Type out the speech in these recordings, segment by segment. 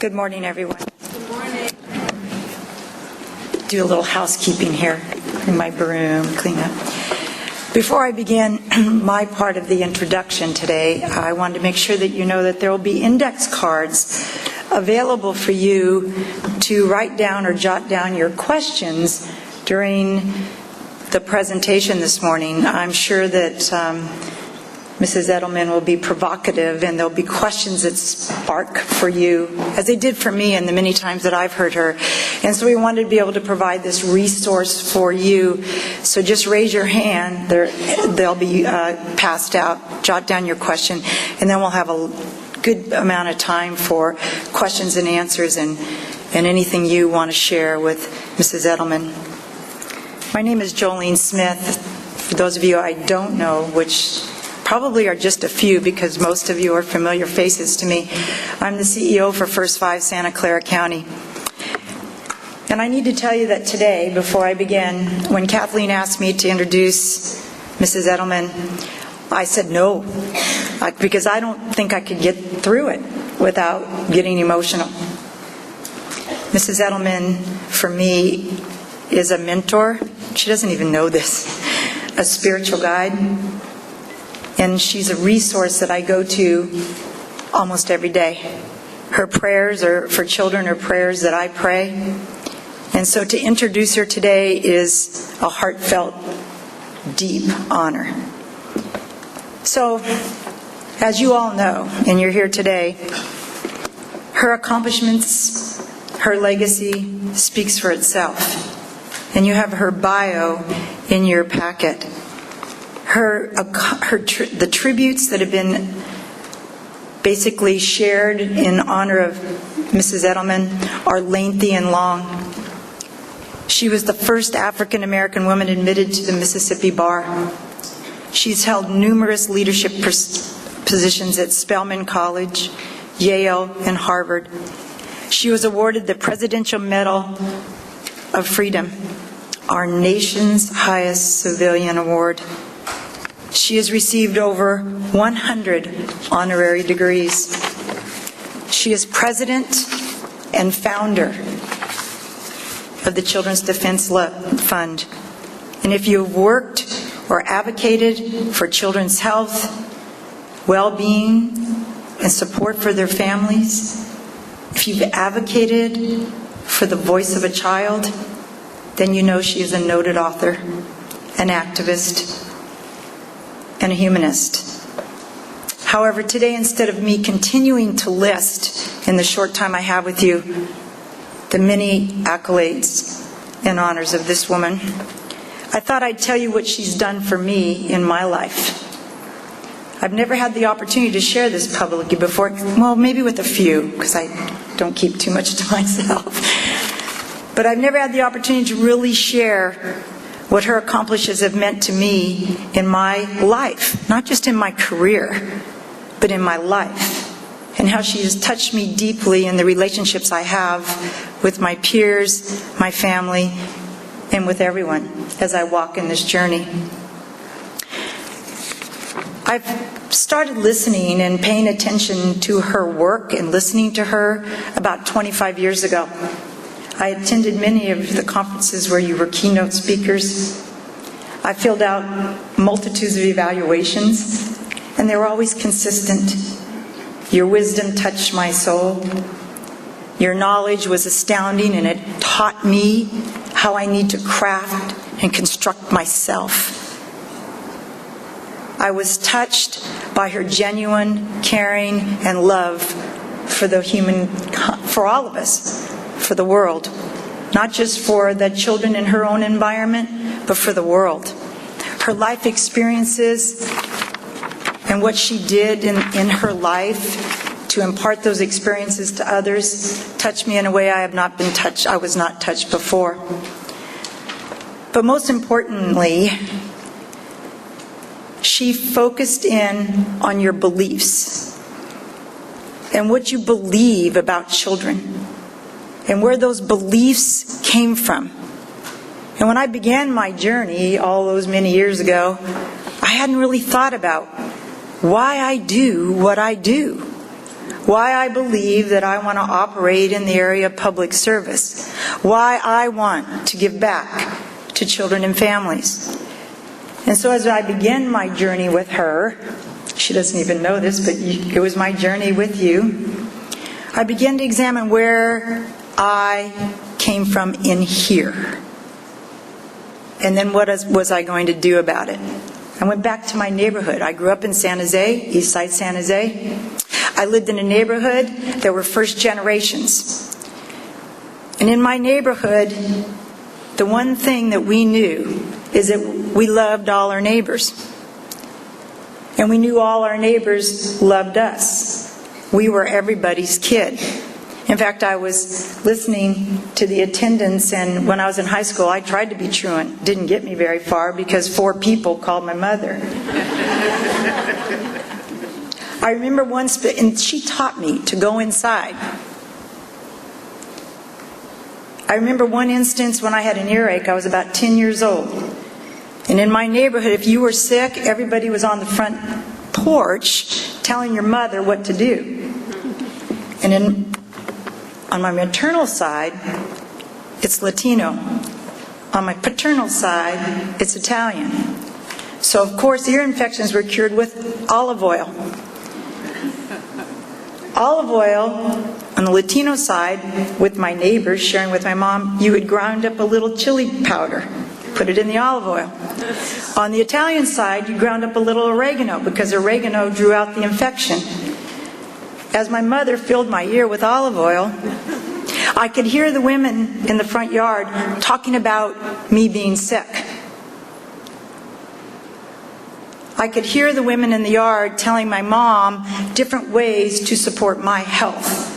Good morning, everyone. Good morning. Do a little housekeeping here in my broom, clean up. Before I begin my part of the introduction today, I wanted to make sure that you know that there will be index cards available for you to write down or jot down your questions during the presentation this morning. I'm sure that Mrs. Edelman will be provocative, and there'll be questions that spark for you, as they did for me and the many times that I've heard her. And so we wanted to be able to provide this resource for you. So just raise your hand. They'll be passed out. Jot down your question, and then we'll have a good amount of time for questions and answers and anything you want to share with Mrs. Edelman. My name is Jolene Smith. For those of you I don't know, which probably are just a few because most of you are familiar faces to me, I'm the CEO for First 5 Santa Clara County. And I need to tell you that today, before I begin, when Kathleen asked me to introduce Mrs. Edelman, I said no, because I don't think I could get through it without getting emotional. Mrs. Edelman, for me, is a mentor. She doesn't even know this. A spiritual guide. And she's a resource that I go to almost every day. Her prayers are for children are prayers that I pray. And so to introduce her today is a heartfelt, deep honor. So, as you all know, and you're here today, her accomplishments, her legacy speaks for itself. And you have her bio in your packet. The tributes that have been basically shared in honor of Mrs. Edelman are lengthy and long. She was the first African American woman admitted to the Mississippi Bar. She's held numerous leadership positions at Spelman College, Yale, and Harvard. She was awarded the Presidential Medal of Freedom, our nation's highest civilian award. She has received over 100 honorary degrees. She is president and founder of the Children's Defense Fund. And if you have worked or advocated for children's health, well-being, and support for their families, if you've advocated for the voice of a child, then you know she is a noted author, an activist, and a humanist. However, today, instead of me continuing to list in the short time I have with you the many accolades and honors of this woman, I thought I'd tell you what she's done for me in my life. I've never had the opportunity to share this publicly before, well, maybe with a few, because I don't keep too much to myself. But I've never had the opportunity to really share what her accomplishments have meant to me in my life, not just in my career, but in my life, and how she has touched me deeply in the relationships I have with my peers, my family, and with everyone as I walk in this journey. I've started listening and paying attention to her work and listening to her about 25 years ago. I attended many of the conferences where you were keynote speakers. I filled out multitudes of evaluations, and they were always consistent. Your wisdom touched my soul. Your knowledge was astounding, and it taught me how I need to craft and construct myself. I was touched by her genuine caring and love for all of us, for the world, not just for the children in her own environment, but for the world. Her life experiences and what she did in her life to impart those experiences to others touched me in a way I was not touched before. But most importantly, she focused in on your beliefs and what you believe about children, and where those beliefs came from. And when I began my journey all those many years ago, I hadn't really thought about why I do what I do, why I believe that I want to operate in the area of public service, why I want to give back to children and families. And so as I begin my journey with her, she doesn't even know this, but it was my journey with you, I began to examine where I came from in here. And then what was I going to do about it? I went back to my neighborhood. I grew up in San Jose, East Side San Jose. I lived in a neighborhood that were first generations. And in my neighborhood, the one thing that we knew is that we loved all our neighbors. And we knew all our neighbors loved us. We were everybody's kid. In fact, I was listening to the attendance, and when I was in high school, I tried to be truant. Didn't get me very far because 4 people called my mother. I remember once, and she taught me to go inside. I remember one instance when I had an earache. I was about 10 years old. And in my neighborhood, if you were sick, everybody was on the front porch telling your mother what to do. And on my maternal side, it's Latino. On my paternal side, it's Italian. So, of course, ear infections were cured with olive oil. Olive oil, on the Latino side, with my neighbors, sharing with my mom, you would grind up a little chili powder, put it in the olive oil. On the Italian side, you ground up a little oregano, because oregano drew out the infection. As my mother filled my ear with olive oil, I could hear the women in the front yard talking about me being sick. I could hear the women in the yard telling my mom different ways to support my health.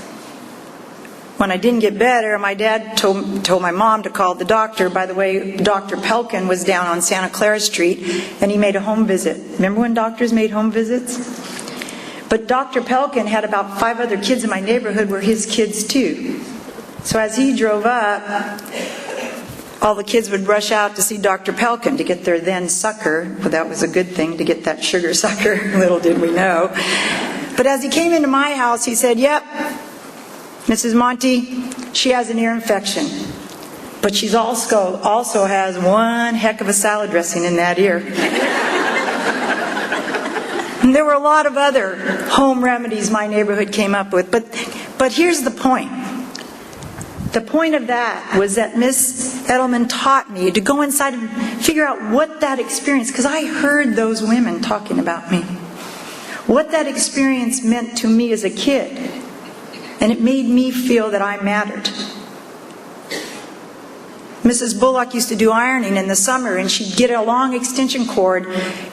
When I didn't get better, my dad told my mom to call the doctor. By the way, Dr. Pelkin was down on Santa Clara Street, and he made a home visit. Remember when doctors made home visits? But Dr. Pelkin had about 5 other kids in my neighborhood were his kids too. So as he drove up, all the kids would rush out to see Dr. Pelkin to get their then sucker. Well, that was a good thing, to get that sugar sucker. Little did we know. But as he came into my house, he said, "Yep, Mrs. Monty, she has an ear infection. But she's also has one heck of a salad dressing in that ear." And there were a lot of other home remedies my neighborhood came up with. But here's the point. The point of that was that Miss Edelman taught me to go inside and figure out what that experience, because I heard those women talking about me, what that experience meant to me as a kid. And it made me feel that I mattered. Mrs. Bullock used to do ironing in the summer, and she'd get a long extension cord,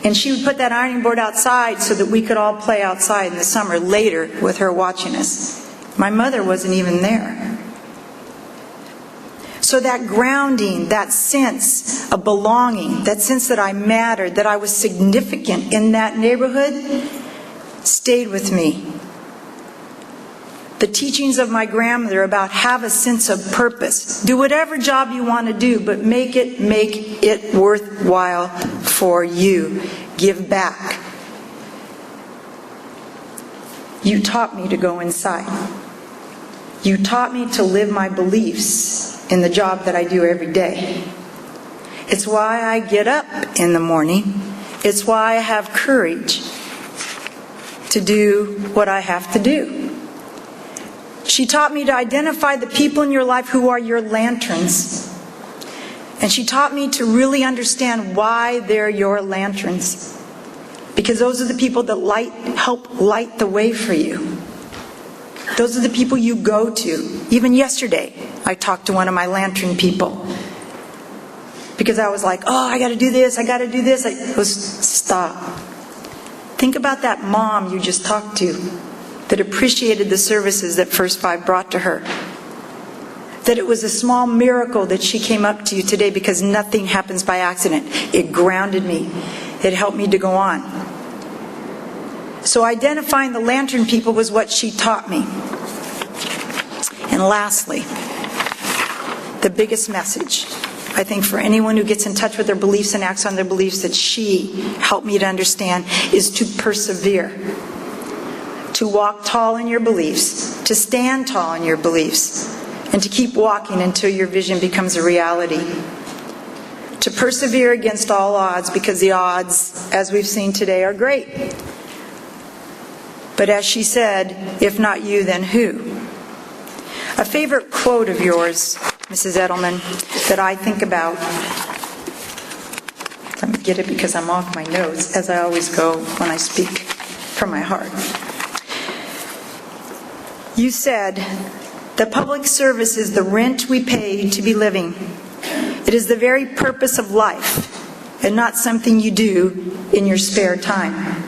and she would put that ironing board outside so that we could all play outside in the summer later with her watching us. My mother wasn't even there. So that grounding, that sense of belonging, that sense that I mattered, that I was significant in that neighborhood, stayed with me. The teachings of my grandmother about have a sense of purpose. Do whatever job you want to do, but make it worthwhile for you. Give back. You taught me to go inside. You taught me to live my beliefs in the job that I do every day. It's why I get up in the morning. It's why I have courage to do what I have to do. She taught me to identify the people in your life who are your lanterns. And she taught me to really understand why they're your lanterns. Because those are the people that help light the way for you. Those are the people you go to. Even yesterday, I talked to one of my lantern people. Because I was like, oh, I got to do this, I got to do this. I was, stop. Think about that mom you just talked to that appreciated the services that First Five brought to her. That it was a small miracle that she came up to you today, because nothing happens by accident. It grounded me. It helped me to go on. So identifying the lantern people was what she taught me. And lastly, the biggest message, I think, for anyone who gets in touch with their beliefs and acts on their beliefs that she helped me to understand is to persevere. to walk tall in your beliefs, to stand tall in your beliefs, and to keep walking until your vision becomes a reality. To persevere against all odds, because the odds, as we've seen today, are great. But as she said, if not you, then who? A favorite quote of yours, Mrs. Edelman, that I think about, let me get it because I'm off my notes, as I always go when I speak from my heart. You said, "The public service is the rent we pay to be living. It is the very purpose of life, and not something you do in your spare time.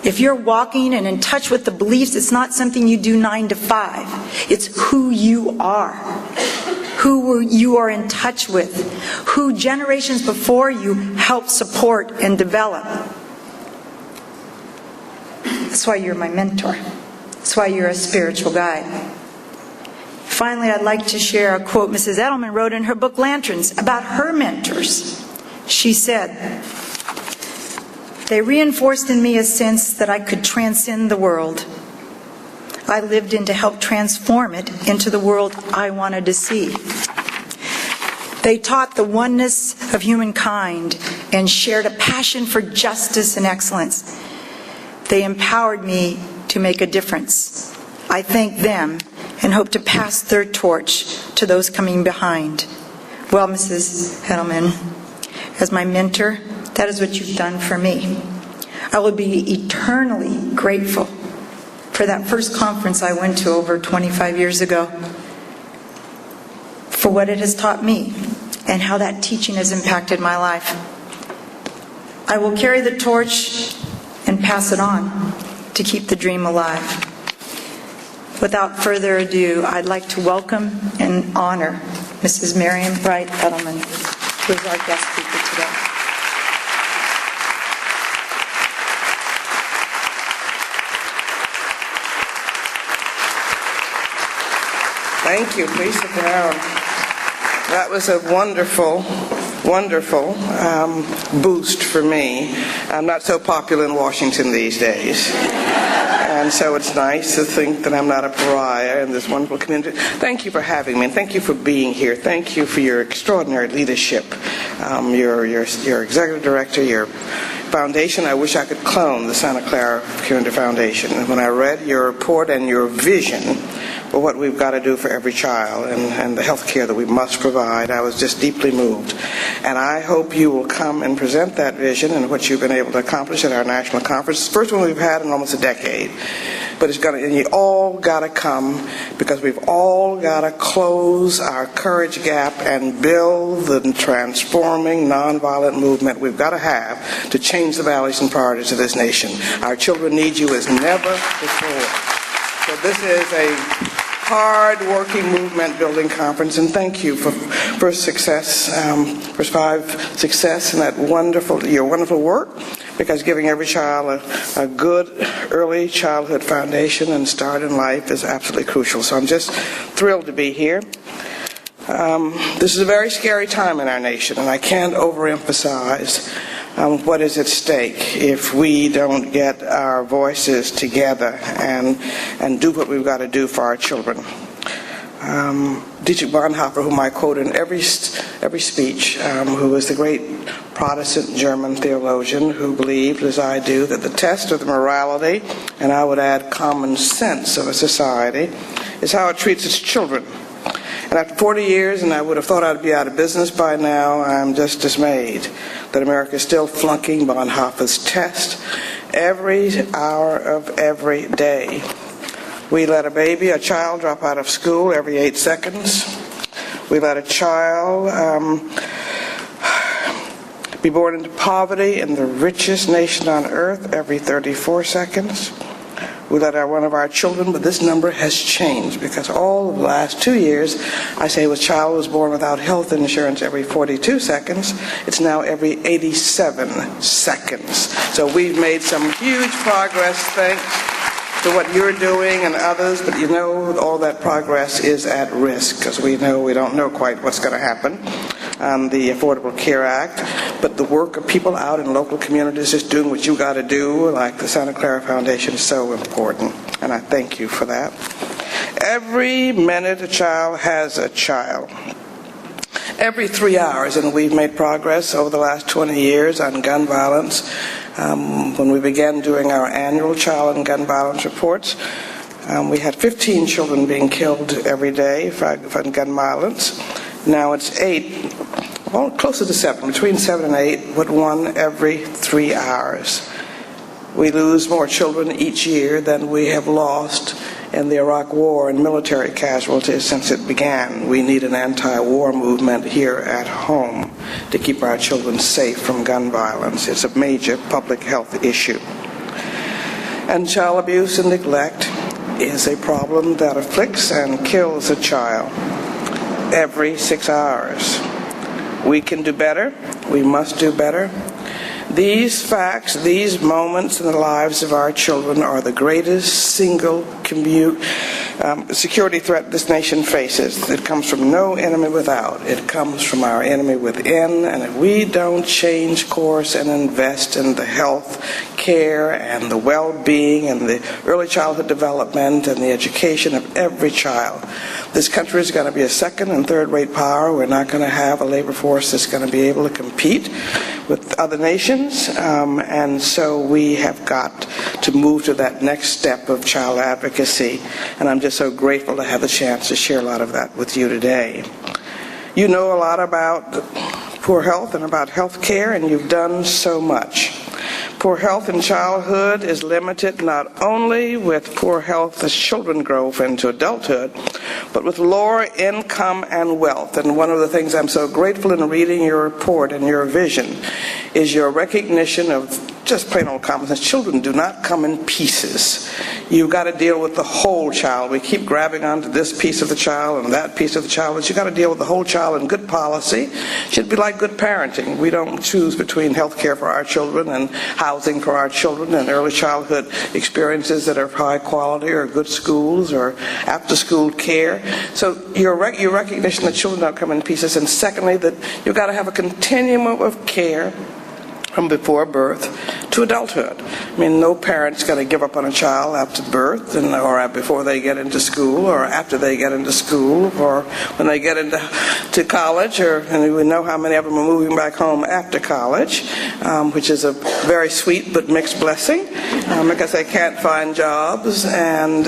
If you're walking and in touch with the beliefs, it's not something you do 9 to 5. It's who you are, who you are in touch with, who generations before you helped support and develop. That's why you're my mentor. That's why you're a spiritual guide." Finally, I'd like to share a quote Mrs. Edelman wrote in her book Lanterns about her mentors. She said, "They reinforced in me a sense that I could transcend the world. I lived in to help transform it into the world I wanted to see. They taught the oneness of humankind and shared a passion for justice and excellence. They empowered me to make a difference. I thank them and hope to pass their torch to those coming behind." Well, Mrs. Edelman, as my mentor, that is what you've done for me. I will be eternally grateful for that first conference I went to over 25 years ago, for what it has taught me and how that teaching has impacted my life. I will carry the torch and pass it on to keep the dream alive. Without further ado, I'd like to welcome and honor Mrs. Marian Wright Edelman, who is our guest speaker today. Thank you. Please sit down. That was a wonderful boost for me. I'm not so popular in Washington these days. And so it's nice to think that I'm not a pariah in this wonderful community. Thank you for having me, and thank you for being here. Thank you for your extraordinary leadership. Your executive director, your foundation. I wish I could clone the Santa Clara Community Foundation. And when I read your report and your vision for what we've got to do for every child and the health care that we must provide, I was just deeply moved. And I hope you will come and present that vision and what you've been able to accomplish at our national conference. It's the first one we've had in almost a decade. But and you all got to come, because we've all got to close our courage gap and build the transforming nonviolent movement we've got to have to change the values and priorities of this nation. Our children need you as never before. So this is a hard-working movement-building conference, and thank you for first five success in that your wonderful work, because giving every child a good early childhood foundation and start in life is absolutely crucial. So I'm just thrilled to be here. This is a very scary time in our nation, and I can't overemphasize what is at stake if we don't get our voices together and do what we've got to do for our children. Dietrich Bonhoeffer, whom I quote in every speech, who was the great Protestant German theologian who believed, as I do, that the test of the morality, and I would add common sense of a society, is how it treats its children. And after 40 years, and I would have thought I'd be out of business by now, I'm just dismayed that America is still flunking Bonhoeffer's test every hour of every day. We let a child drop out of school every 8 seconds. We let a child be born into poverty in the richest nation on earth every 34 seconds. We let one of our children, but this number has changed, because all of the last 2 years, I say a child was born without health insurance every 42 seconds. It's now every 87 seconds. So we've made some huge progress thanks to what you're doing and others, but all that progress is at risk, because we don't know quite what's going to happen. on the Affordable Care Act, but the work of people out in local communities just doing what you got to do, like the Santa Clara Foundation, is so important, and I thank you for that. Every minute a child has a child. Every 3 hours, and we've made progress over the last 20 years on gun violence. When we began doing our annual child and gun violence reports, we had 15 children being killed every day for gun violence. Now it's 8, well, closer to 7, between 7 and 8, but 1 every 3 hours. We lose more children each year than we have lost in the Iraq War and military casualties since it began. We need an anti-war movement here at home to keep our children safe from gun violence. It's a major public health issue. And child abuse and neglect is a problem that afflicts and kills a child every 6 hours. We can do better. We must do better. These facts, these moments in the lives of our children are the greatest single security threat this nation faces. It comes from no enemy without. It comes from our enemy within, and if we don't change course and invest in the health care and the well-being and the early childhood development and the education of every child, this country is going to be a second and third-rate power. We're not going to have a labor force that's going to be able to compete with other nations, and so we have got to move to that next step of child advocacy, and I'm just so grateful to have the chance to share a lot of that with you today. You know a lot about poor health and about health care, and you've done so much. Poor health in childhood is limited not only with poor health as children grow into adulthood, but with lower income and wealth. And one of the things I'm so grateful in reading your report and your vision is your recognition of just plain old common sense. Children do not come in pieces. You've got to deal with the whole child. We keep grabbing onto this piece of the child and that piece of the child, but you've got to deal with the whole child, and good policy should be like good parenting. We don't choose between health care for our children and housing for our children and early childhood experiences that are of high quality, or good schools, or after-school care. So your recognition that children don't come in pieces, and secondly, that you've got to have a continuum of care from before birth to adulthood. I mean, no parent's going to give up on a child after birth, or before they get into school, or after they get into school, or when they get into college, and we know how many of them are moving back home after college, which is a very sweet but mixed blessing, because they can't find jobs, and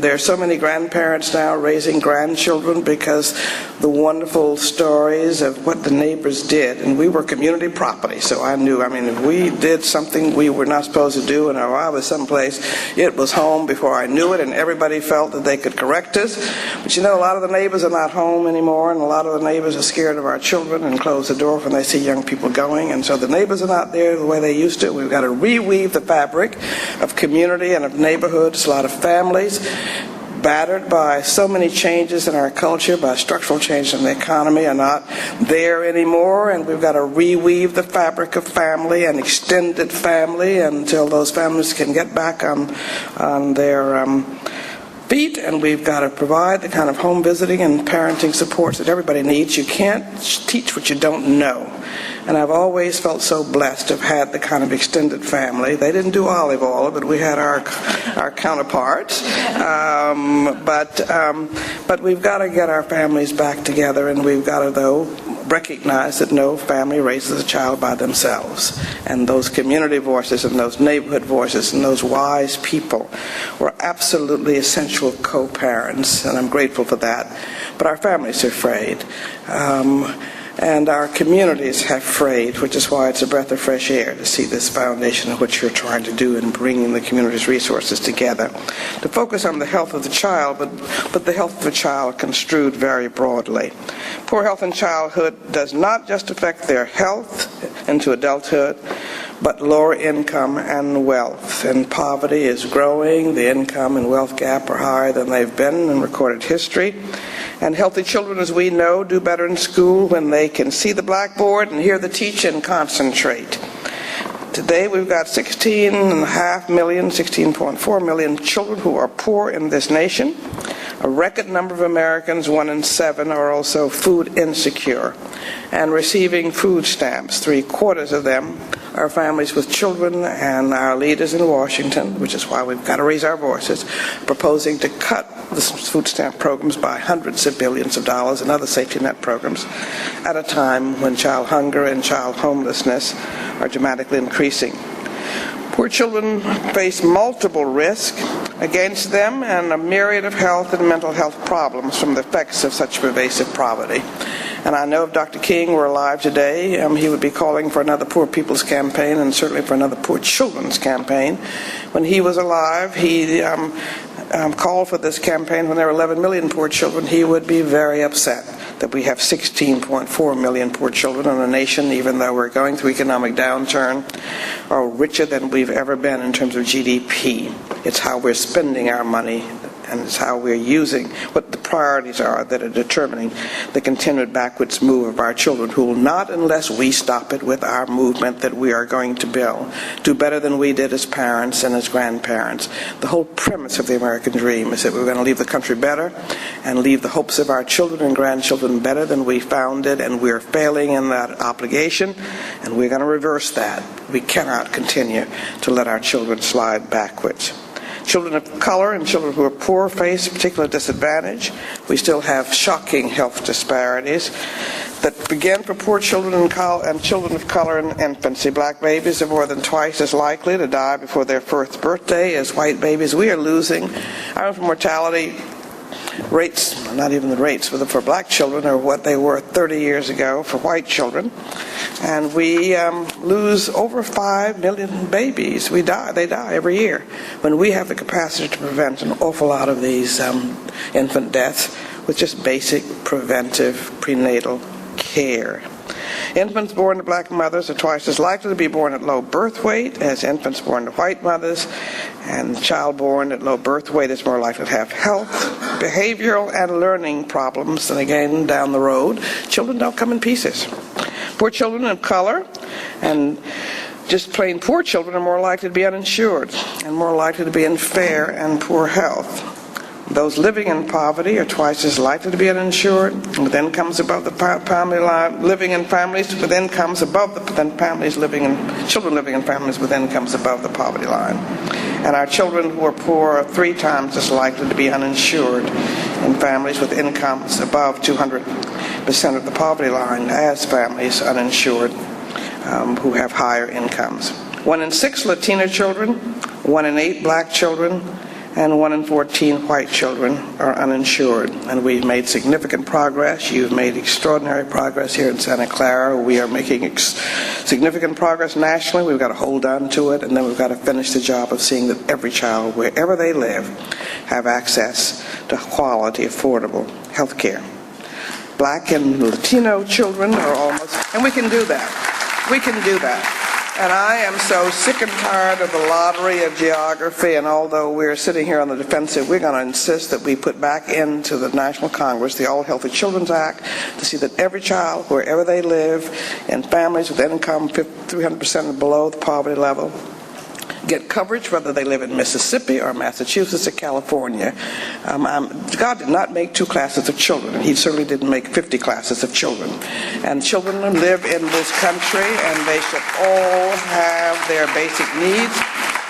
there's so many grandparents now raising grandchildren because the wonderful stories of what the neighbors did, and we were community property. So I knew, if we did something we were not supposed to do, and if I was someplace, it was home before I knew it, and everybody felt that they could correct us. But a lot of the neighbors are not home anymore, and a lot of the neighbors are scared of our children and close the door when they see young people going, and so the neighbors are not there the way they used to. We've got to reweave the fabric of community and of neighborhoods. A lot of families battered by so many changes in our culture, by structural changes in the economy, are not there anymore, and we've got to reweave the fabric of family and extended family until those families can get back on their feet, and we've got to provide the kind of home visiting and parenting supports that everybody needs. You can't teach what you don't know. And I've always felt so blessed to have had the kind of extended family. They didn't do olive oil, but we had our counterparts. But we've got to get our families back together, and we've got to, though, recognize that no family raises a child by themselves. And those community voices and those neighborhood voices and those wise people were absolutely essential co-parents, and I'm grateful for that. But our families are afraid. And our communities have frayed, which is why it's a breath of fresh air to see this foundation of what you're trying to do in bringing the community's resources together to focus on the health of the child, but the health of the child construed very broadly. Poor health in childhood does not just affect their health into adulthood, but lower income and wealth. And poverty is growing. The income and wealth gap are higher than they've been in recorded history. And healthy children, as we know, do better in school when they can see the blackboard and hear the teacher and concentrate. Today we've got 16.4 million children who are poor in this nation. A record number of Americans, 1 in 7, are also food insecure and receiving food stamps. 3/4 of them are families with children, and our leaders in Washington, which is why we've got to raise our voices, proposing to cut the food stamp programs by hundreds of billions of dollars and other safety net programs at a time when child hunger and child homelessness are dramatically increasing. Poor children face multiple risks against them and a myriad of health and mental health problems from the effects of such pervasive poverty. And I know if Dr. King were alive today, he would be calling for another Poor People's Campaign and certainly for another Poor Children's Campaign. When he was alive, he called for this campaign when there were 11 million poor children. He would be very upset that we have 16.4 million poor children in a nation, even though we're going through economic downturn, are richer than we've ever been in terms of GDP. It's how we're spending our money, and it's how we're using, what the priorities are that are determining the continued backwards move of our children, who will not, unless we stop it with our movement that we are going to build, do better than we did as parents and as grandparents. The whole premise of the American dream is that we're going to leave the country better and leave the hopes of our children and grandchildren better than we found it, and we're failing in that obligation, and we're going to reverse that. We cannot continue to let our children slide backwards. Children of color and children who are poor face particular disadvantage. We still have shocking health disparities that begin for poor children and children of color in infancy. Black babies are more than twice as likely to die before their first birthday as white babies. We are losing. Our infant mortality rates, not even the rates, but for black children are what they were 30 years ago for white children. And we lose over 5 million babies. They die every year, when we have the capacity to prevent an awful lot of these infant deaths with just basic preventive prenatal care. Infants born to black mothers are twice as likely to be born at low birth weight as infants born to white mothers, and the child born at low birth weight is more likely to have health, behavioral, and learning problems. And again, down the road, children don't come in pieces. Poor children of color and just plain poor children are more likely to be uninsured and more likely to be in fair and poor health. Those living in poverty are twice as likely to be uninsured, with incomes above the family line, living in families with incomes above children living in families with incomes above the poverty line. And our children who are poor are 3 times as likely to be uninsured in families with incomes above 200% of the poverty line as families uninsured who have higher incomes. 1 in 6 Latina children, 1 in 8 black children, and 1 in 14 white children are uninsured. And we've made significant progress. You've made extraordinary progress here in Santa Clara. We are making significant progress nationally. We've got to hold on to it, and then we've got to finish the job of seeing that every child, wherever they live, have access to quality, affordable health care. Black and Latino children are almost, and we can do that. We can do that. And I am so sick and tired of the lottery of geography, and although we're sitting here on the defensive, we're going to insist that we put back into the National Congress the All Healthy Children's Act to see that every child, wherever they live, in families with income 300% or below the poverty level, get coverage whether they live in Mississippi or Massachusetts or California. God did not make 2 classes of children, and he certainly didn't make 50 classes of children. And children live in this country, and they should all have their basic needs.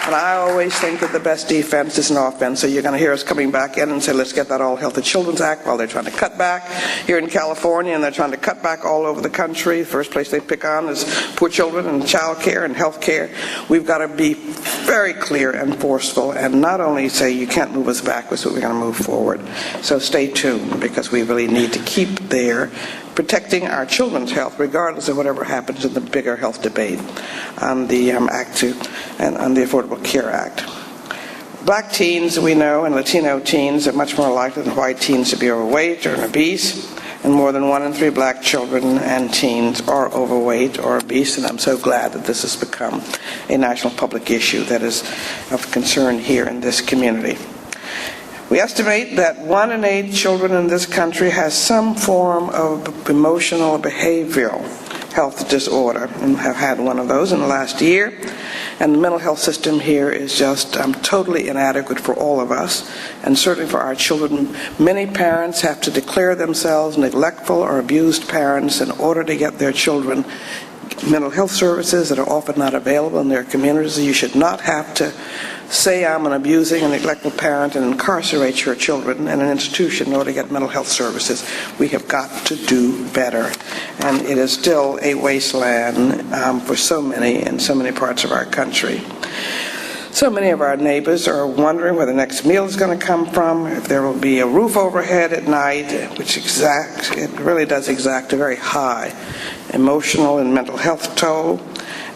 And I always think that the best defense is an offense. So you're going to hear us coming back in and say, let's get that All Healthy Children's Act, while they're trying to cut back here in California, and they're trying to cut back all over the country. The first place they pick on is poor children and child care and health care. We've got to be very clear and forceful, and not only say you can't move us backwards, but we're going to move forward. So stay tuned, because we really need to keep there protecting our children's health, regardless of whatever happens in the bigger health debate on the Act 2 and on the Affordable Care Act. Black teens, we know, and Latino teens are much more likely than white teens to be overweight or obese, and more than 1 in 3 black children and teens are overweight or obese, and I'm so glad that this has become a national public issue that is of concern here in this community. We estimate that 1 in 8 children in this country has some form of emotional or behavioral health disorder, and have had one of those in the last year. And the mental health system here is just totally inadequate for all of us, and certainly for our children. Many parents have to declare themselves neglectful or abused parents in order to get their children mental health services that are often not available in their communities. You should not have to say I'm an abusing and neglectful parent and incarcerate your children in an institution in order to get mental health services. We have got to do better. And it is still a wasteland for so many in so many parts of our country. So many of our neighbors are wondering where the next meal is going to come from, if there will be a roof overhead at night, which it really does exact a very high emotional and mental health toll.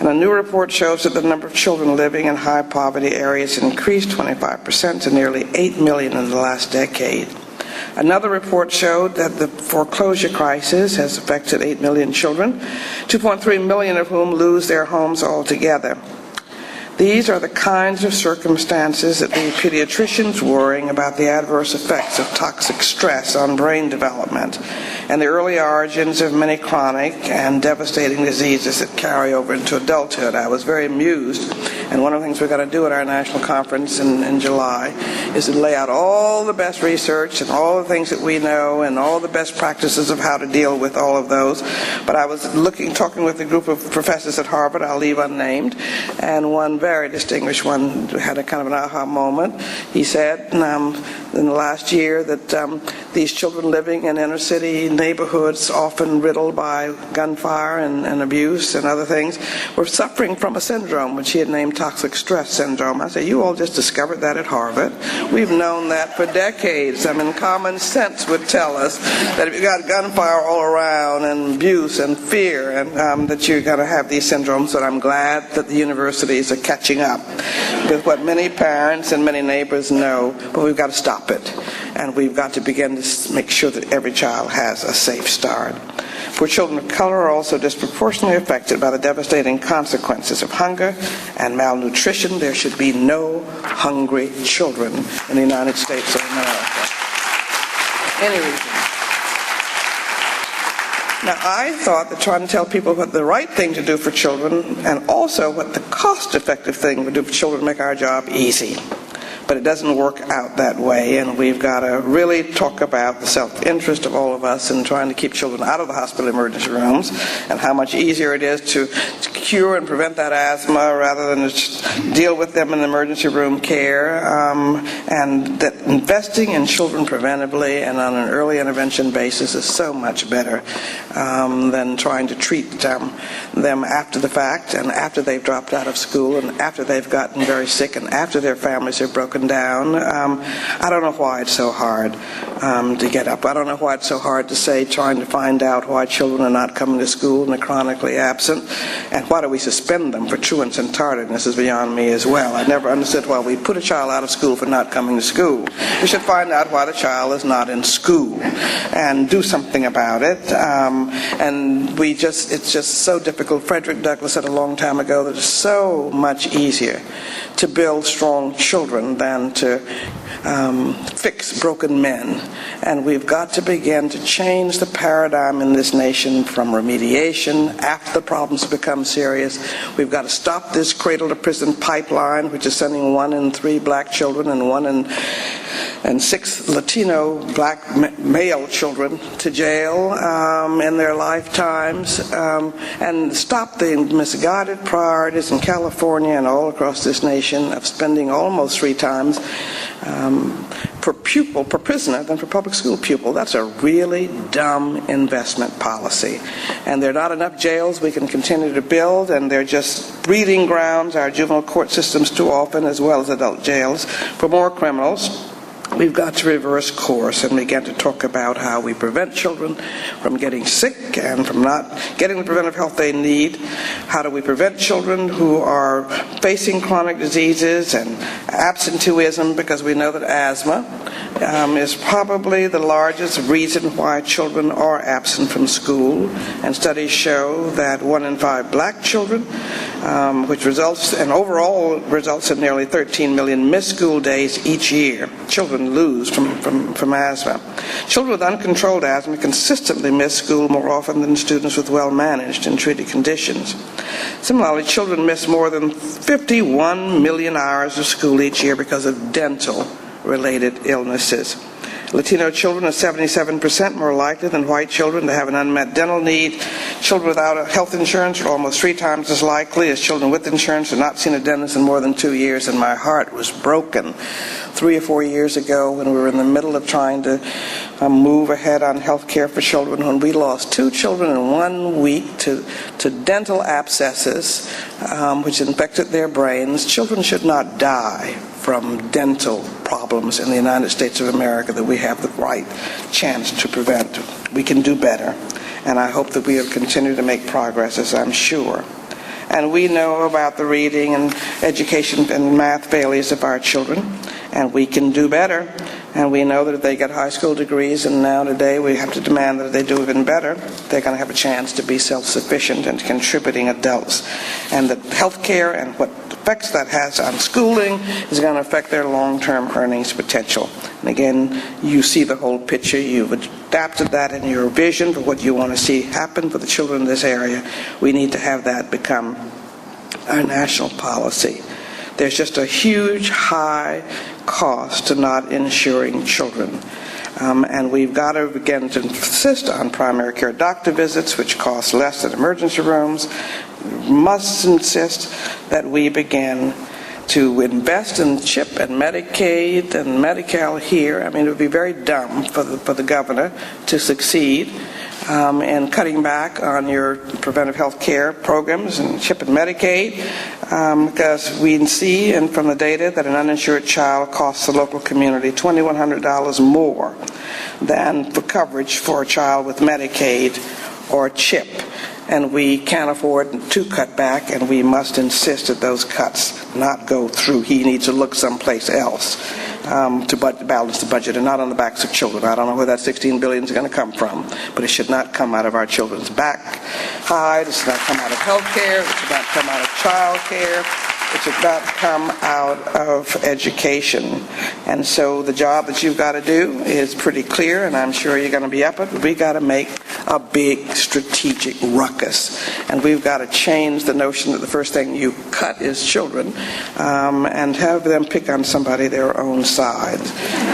And a new report shows that the number of children living in high poverty areas increased 25% to nearly 8 million in the last decade. Another report showed that the foreclosure crisis has affected 8 million children, 2.3 million of whom lose their homes altogether. These are the kinds of circumstances that leave pediatricians worrying about the adverse effects of toxic stress on brain development and the early origins of many chronic and devastating diseases that carry over into adulthood. I was very amused, and one of the things we're going to do at our national conference in July is to lay out all the best research and all the things that we know and all the best practices of how to deal with all of those. But I was talking with a group of professors at Harvard, I'll leave unnamed, and one very distinguished one had a kind of an aha moment. He said in the last year that these children living in inner city neighborhoods, often riddled by gunfire and abuse and other things, were suffering from a syndrome which he had named toxic stress syndrome. I said, you all just discovered that at Harvard? We've known that for decades. I mean, common sense would tell us that if you've got gunfire all around and abuse and fear, and that you're going to have these syndromes. But I'm glad that the universities are catching up with what many parents and many neighbors know, but we've got to stop it. And we've got to begin to make sure that every child has a safe start. Poor children of color are also disproportionately affected by the devastating consequences of hunger and malnutrition. There should be no hungry children in the United States of America. Any reason. Now, I thought that trying to tell people what the right thing to do for children and also what the cost-effective thing to do for children would make our job easy. But it doesn't work out that way, and we've got to really talk about the self-interest of all of us in trying to keep children out of the hospital emergency rooms, and how much easier it is to cure and prevent that asthma rather than just deal with them in emergency room care, and that investing in children preventively and on an early intervention basis is so much better than trying to treat them after the fact and after they've dropped out of school and after they've gotten very sick and after their families are broken down. I don't know why it's so hard to get up. I don't know why it's so hard to say, trying to find out why children are not coming to school and are chronically absent, and why do we suspend them for truants and tardiness is beyond me as well. I never understood why we put a child out of school for not coming to school. We should find out why the child is not in school and do something about it. And it's just so difficult. Frederick Douglass said a long time ago that it's so much easier to build strong children than to fix broken men. And we've got to begin to change the paradigm in this nation from remediation after the problems have become serious. We've got to stop this cradle-to-prison pipeline, which is sending 1 in 3 black children and 1 in 6 Latino black male children to jail in their lifetimes, and stop the misguided priorities in California and all across this nation of spending almost 3 times per pupil, per prisoner, than for public school pupil. That's a really dumb investment policy. And there are not enough jails we can continue to build, and they're just breeding grounds, our juvenile court systems too often, as well as adult jails, for more criminals. We've got to reverse course and begin to talk about how we prevent children from getting sick and from not getting the preventive health they need. How do we prevent children who are facing chronic diseases and absenteeism, because we know that asthma is probably the largest reason why children are absent from school. And studies show that 1 in 5 black children which overall results in nearly 13 million missed school days each year. Children lose from asthma. Children with uncontrolled asthma consistently miss school more often than students with well-managed and treated conditions. Similarly, children miss more than 51 million hours of school each year because of dental-related illnesses. Latino children are 77% more likely than white children to have an unmet dental need. Children without health insurance are almost 3 times as likely as children with insurance who have not seen a dentist in more than 2 years, and my heart was broken 3 or 4 years ago when we were in the middle of trying to move ahead on health care for children, when we lost 2 children in 1 week to dental abscesses, which infected their brains. Children should not die from dental problems in the United States of America that we have the right chance to prevent. We can do better, and I hope that we will continue to make progress, as I'm sure. And we know about the reading and education and math failures of our children, and we can do better. And we know that if they get high school degrees, and now today we have to demand that if they do even better, they're going to have a chance to be self-sufficient and contributing adults. And that health care and what effects that has on schooling is going to affect their long-term earnings potential. And again, you see the whole picture. You've adapted that in your vision for what you want to see happen for the children in this area. We need to have that become our national policy. There's just a huge, high cost to not insuring children. And we've got to begin to insist on primary care doctor visits, which cost less than emergency rooms. We must insist that we begin to invest in CHIP and Medicaid and Medi-Cal here. I mean, it would be very dumb for the governor to succeed in cutting back on your preventive health care programs and CHIP and Medicaid, because we see and from the data that an uninsured child costs the local community $2,100 more than for coverage for a child with Medicaid or CHIP. And we can't afford to cut back, and we must insist that those cuts not go through. He needs to look someplace else to balance the budget, and not on the backs of children. I don't know where that $16 billion is going to come from, but it should not come out of our children's back hide. It should not come out of health care. It should not come out of child care. It should not come out of education. And so the job that you've got to do is pretty clear, and I'm sure you're going to be up it. We've got to make a big strategic ruckus. And we've got to change the notion that the first thing you cut is children, and have them pick on somebody their own side.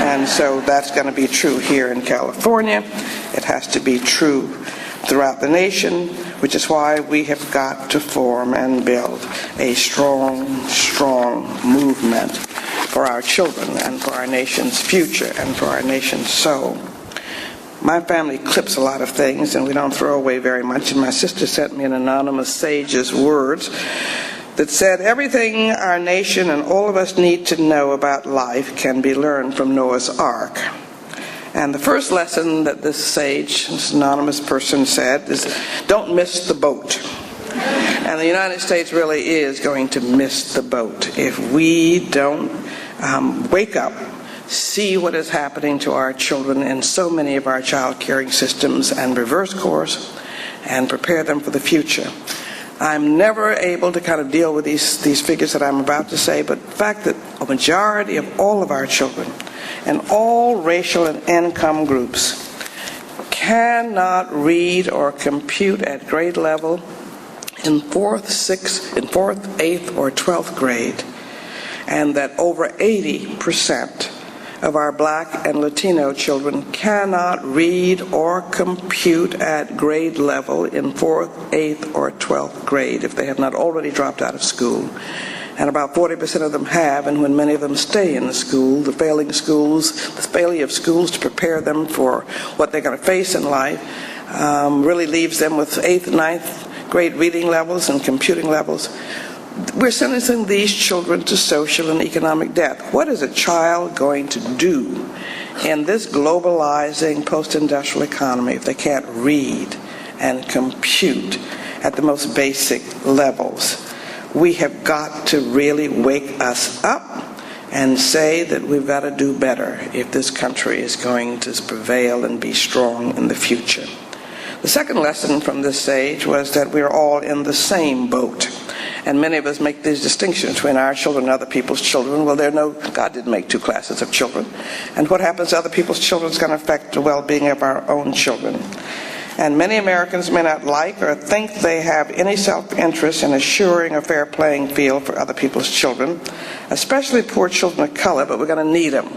And so that's going to be true here in California. It has to be true throughout the nation, which is why we have got to form and build a strong movement for our children and for our nation's future and for our nation's soul. My family clips a lot of things, and we don't throw away very much, and my sister sent me an anonymous sage's words that said, everything our nation and all of us need to know about life can be learned from Noah's Ark. And the first lesson that this sage, this anonymous person said, is don't miss the boat. And the United States really is going to miss the boat if we don't wake up, see what is happening to our children in so many of our child caring systems, and reverse course and prepare them for the future. I'm never able to kind of deal with these figures that I'm about to say, but the fact that a majority of all of our children and all racial and income groups cannot read or compute at grade level in 4th, 8th, or 12th grade, and that over 80% of our Black and Latino children cannot read or compute at grade level in 4th, 8th, or 12th grade if they have not already dropped out of school. And about 40% of them have, and when many of them stay in the school, the failure of schools to prepare them for what they're going to face in life really leaves them with 8th and 9th grade reading levels and computing levels. We're sentencing these children to social and economic death. What is a child going to do in this globalizing post-industrial economy if they can't read and compute at the most basic levels? We have got to really wake us up and say that we've got to do better if this country is going to prevail and be strong in the future. The second lesson from this sage was that we're all in the same boat. And many of us make these distinctions between our children and other people's children. Well, God didn't make two classes of children. And what happens to other people's children is going to affect the well-being of our own children. And many Americans may not like or think they have any self-interest in assuring a fair playing field for other people's children, especially poor children of color, but we're going to need them.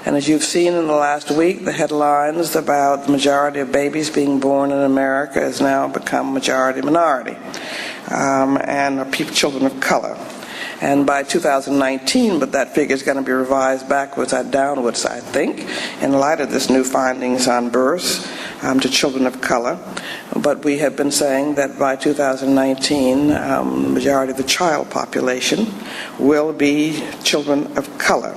And as you've seen in the last week, the headlines about the majority of babies being born in America has now become majority minority, and are children of color. And by 2019, but that figure is going to be revised backwards and downwards, I think, in light of this new findings on births to children of color. But we have been saying that by 2019, the majority of the child population will be children of color.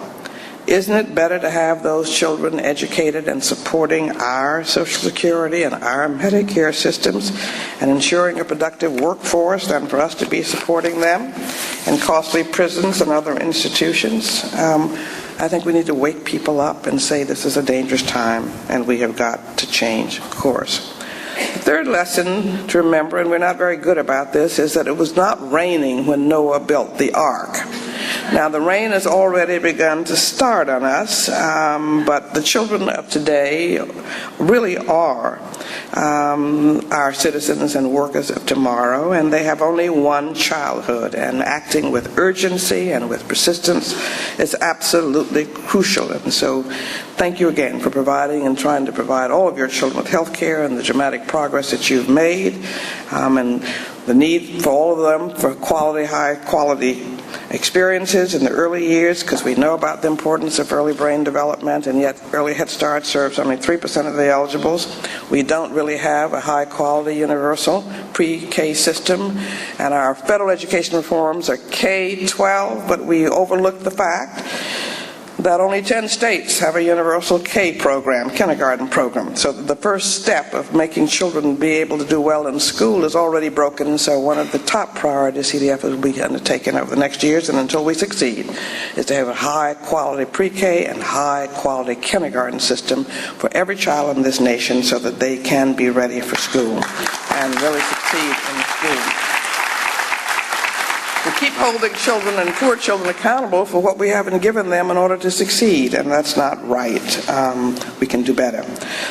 Isn't it better to have those children educated and supporting our Social Security and our Medicare systems and ensuring a productive workforce than for us to be supporting them in costly prisons and other institutions? I think we need to wake people up and say this is a dangerous time and we have got to change course. The third lesson to remember, and we're not very good about this, is that it was not raining when Noah built the ark. Now, the rain has already begun to start on us, but the children of today really are our citizens and workers of tomorrow, and they have only one childhood, and acting with urgency and with persistence is absolutely crucial. And so thank you again for providing and trying to provide all of your children with health care and the dramatic progress that you've made, and the need for all of them for high quality experiences in the early years, because we know about the importance of early brain development, and yet early Head Start serves only 3% of the eligibles. We don't really have a high-quality universal pre-K system, and our federal education reforms are K-12, but we overlook the fact that only 10 states have a universal K program, kindergarten program. So the first step of making children be able to do well in school is already broken. So one of the top priorities CDF will be undertaken over the next years, and until we succeed, is to have a high-quality pre-K and high-quality kindergarten system for every child in this nation so that they can be ready for school and really succeed in school. We keep holding children and poor children accountable for what we haven't given them in order to succeed, and that's not right. We can do better.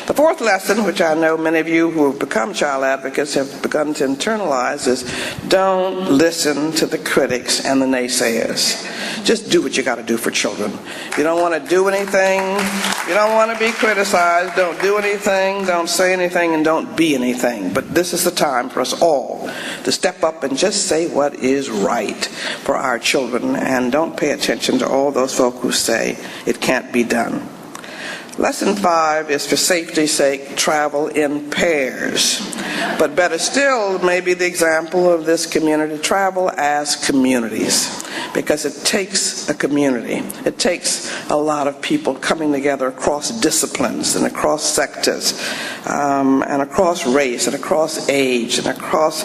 The fourth lesson, which I know many of you who have become child advocates have begun to internalize, is don't listen to the critics and the naysayers. Just do what you got to do for children. If you don't want to do anything, you don't want to be criticized, don't do anything, don't say anything, and don't be anything. But this is the time for us all to step up and just say what is right for our children, and don't pay attention to all those folk who say it can't be done. Lesson 5 is, for safety's sake, travel in pairs. But better still, maybe the example of this community, travel as communities. Because it takes a community. It takes a lot of people coming together across disciplines and across sectors, and across race and across age and across,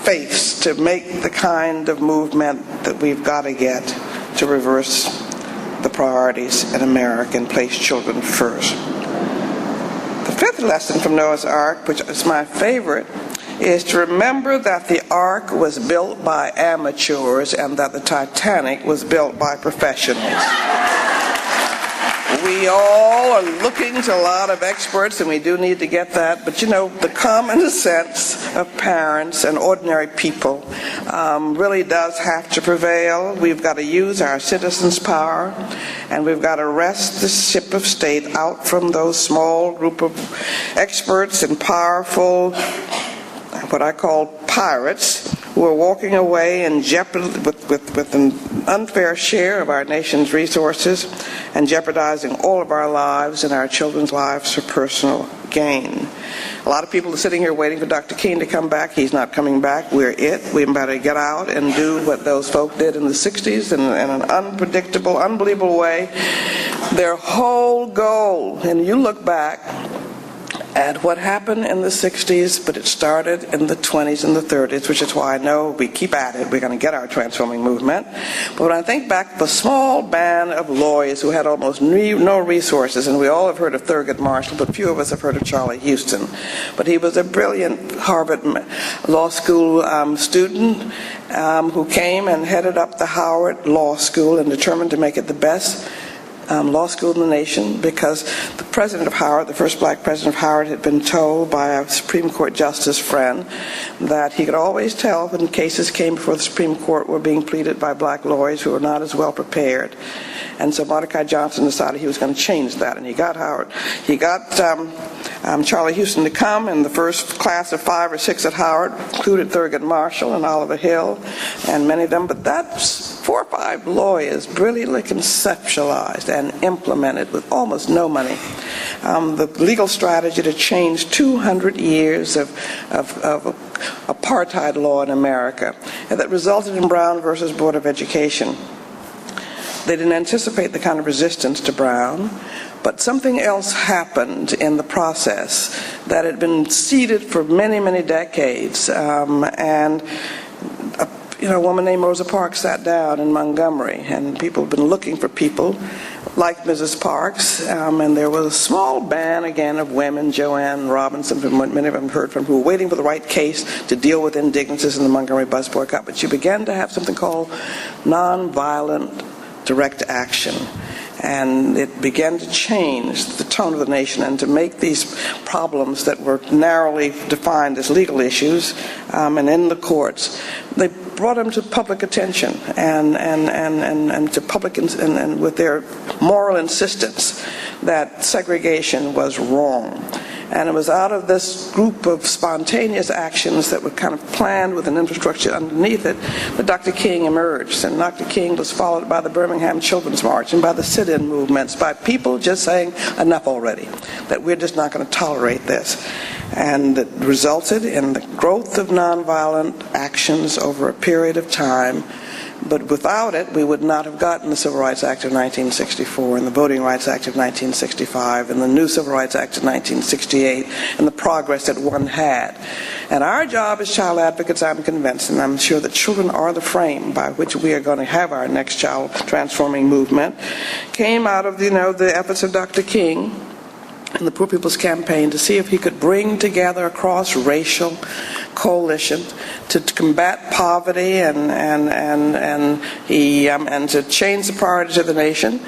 faiths to make the kind of movement that we've got to get to reverse the priorities in America and place children first. The fifth lesson from Noah's Ark, which is my favorite, is to remember that the Ark was built by amateurs and that the Titanic was built by professionals. We all are looking to a lot of experts, and we do need to get that, but the common sense of parents and ordinary people really does have to prevail. We've got to use our citizens' power, and we've got to wrest the ship of state out from those small group of experts and powerful, what I call pirates, who are walking away in jeopardy with an unfair share of our nation's resources and jeopardizing all of our lives and our children's lives for personal gain. A lot of people are sitting here waiting for Dr. King to come back. He's not coming back. We're it. We better get out and do what those folk did in the 60s in an unpredictable, unbelievable way. Their whole goal, and you look back at what happened in the 60s, but it started in the 20s and the 30s, which is why I know we keep at it. We're going to get our transforming movement. But when I think back, the small band of lawyers who had almost no resources, and we all have heard of Thurgood Marshall, but few of us have heard of Charlie Houston. But he was a brilliant Harvard Law School student who came and headed up the Howard Law School and determined to make it the best law school in the nation, because the president of Howard, the first black president of Howard, had been told by a Supreme Court justice friend that he could always tell when cases came before the Supreme Court were being pleaded by black lawyers who were not as well prepared. And so Mordecai Johnson decided he was going to change that, and he got Charlie Houston to come, and the first class of 5 or 6 at Howard included Thurgood Marshall and Oliver Hill and many of them, but that's 4 or 5 lawyers brilliantly conceptualized and implemented with almost no money the legal strategy to change 200 years of apartheid law in America, and that resulted in Brown versus Board of Education. They didn't anticipate the kind of resistance to Brown, but something else happened in the process that had been seeded for many, many decades. A woman named Rosa Parks sat down in Montgomery, and people have been looking for people like Mrs. Parks, and there was a small band, again, of women, Joanne Robinson, many of them heard from, who were waiting for the right case to deal with indignities in the Montgomery bus boycott. But you began to have something called nonviolent direct action. And it began to change the tone of the nation and to make these problems that were narrowly defined as legal issues and in the courts, they brought them to public attention and to public and with their moral insistence that segregation was wrong. And it was out of this group of spontaneous actions that were kind of planned with an infrastructure underneath it that Dr. King emerged. And Dr. King was followed by the Birmingham Children's March and by the sit-in movements, by people just saying, enough already, that we're just not going to tolerate this. And it resulted in the growth of nonviolent actions over a period of time. But without it, we would not have gotten the Civil Rights Act of 1964 and the Voting Rights Act of 1965 and the new Civil Rights Act of 1968 and the progress that one had. And our job as child advocates, I'm convinced, and I'm sure that children are the frame by which we are going to have our next child transforming movement, came out of, the efforts of Dr. King and the Poor People's Campaign to see if he could bring together a cross-racial coalition to combat poverty and to change the priorities of the nation.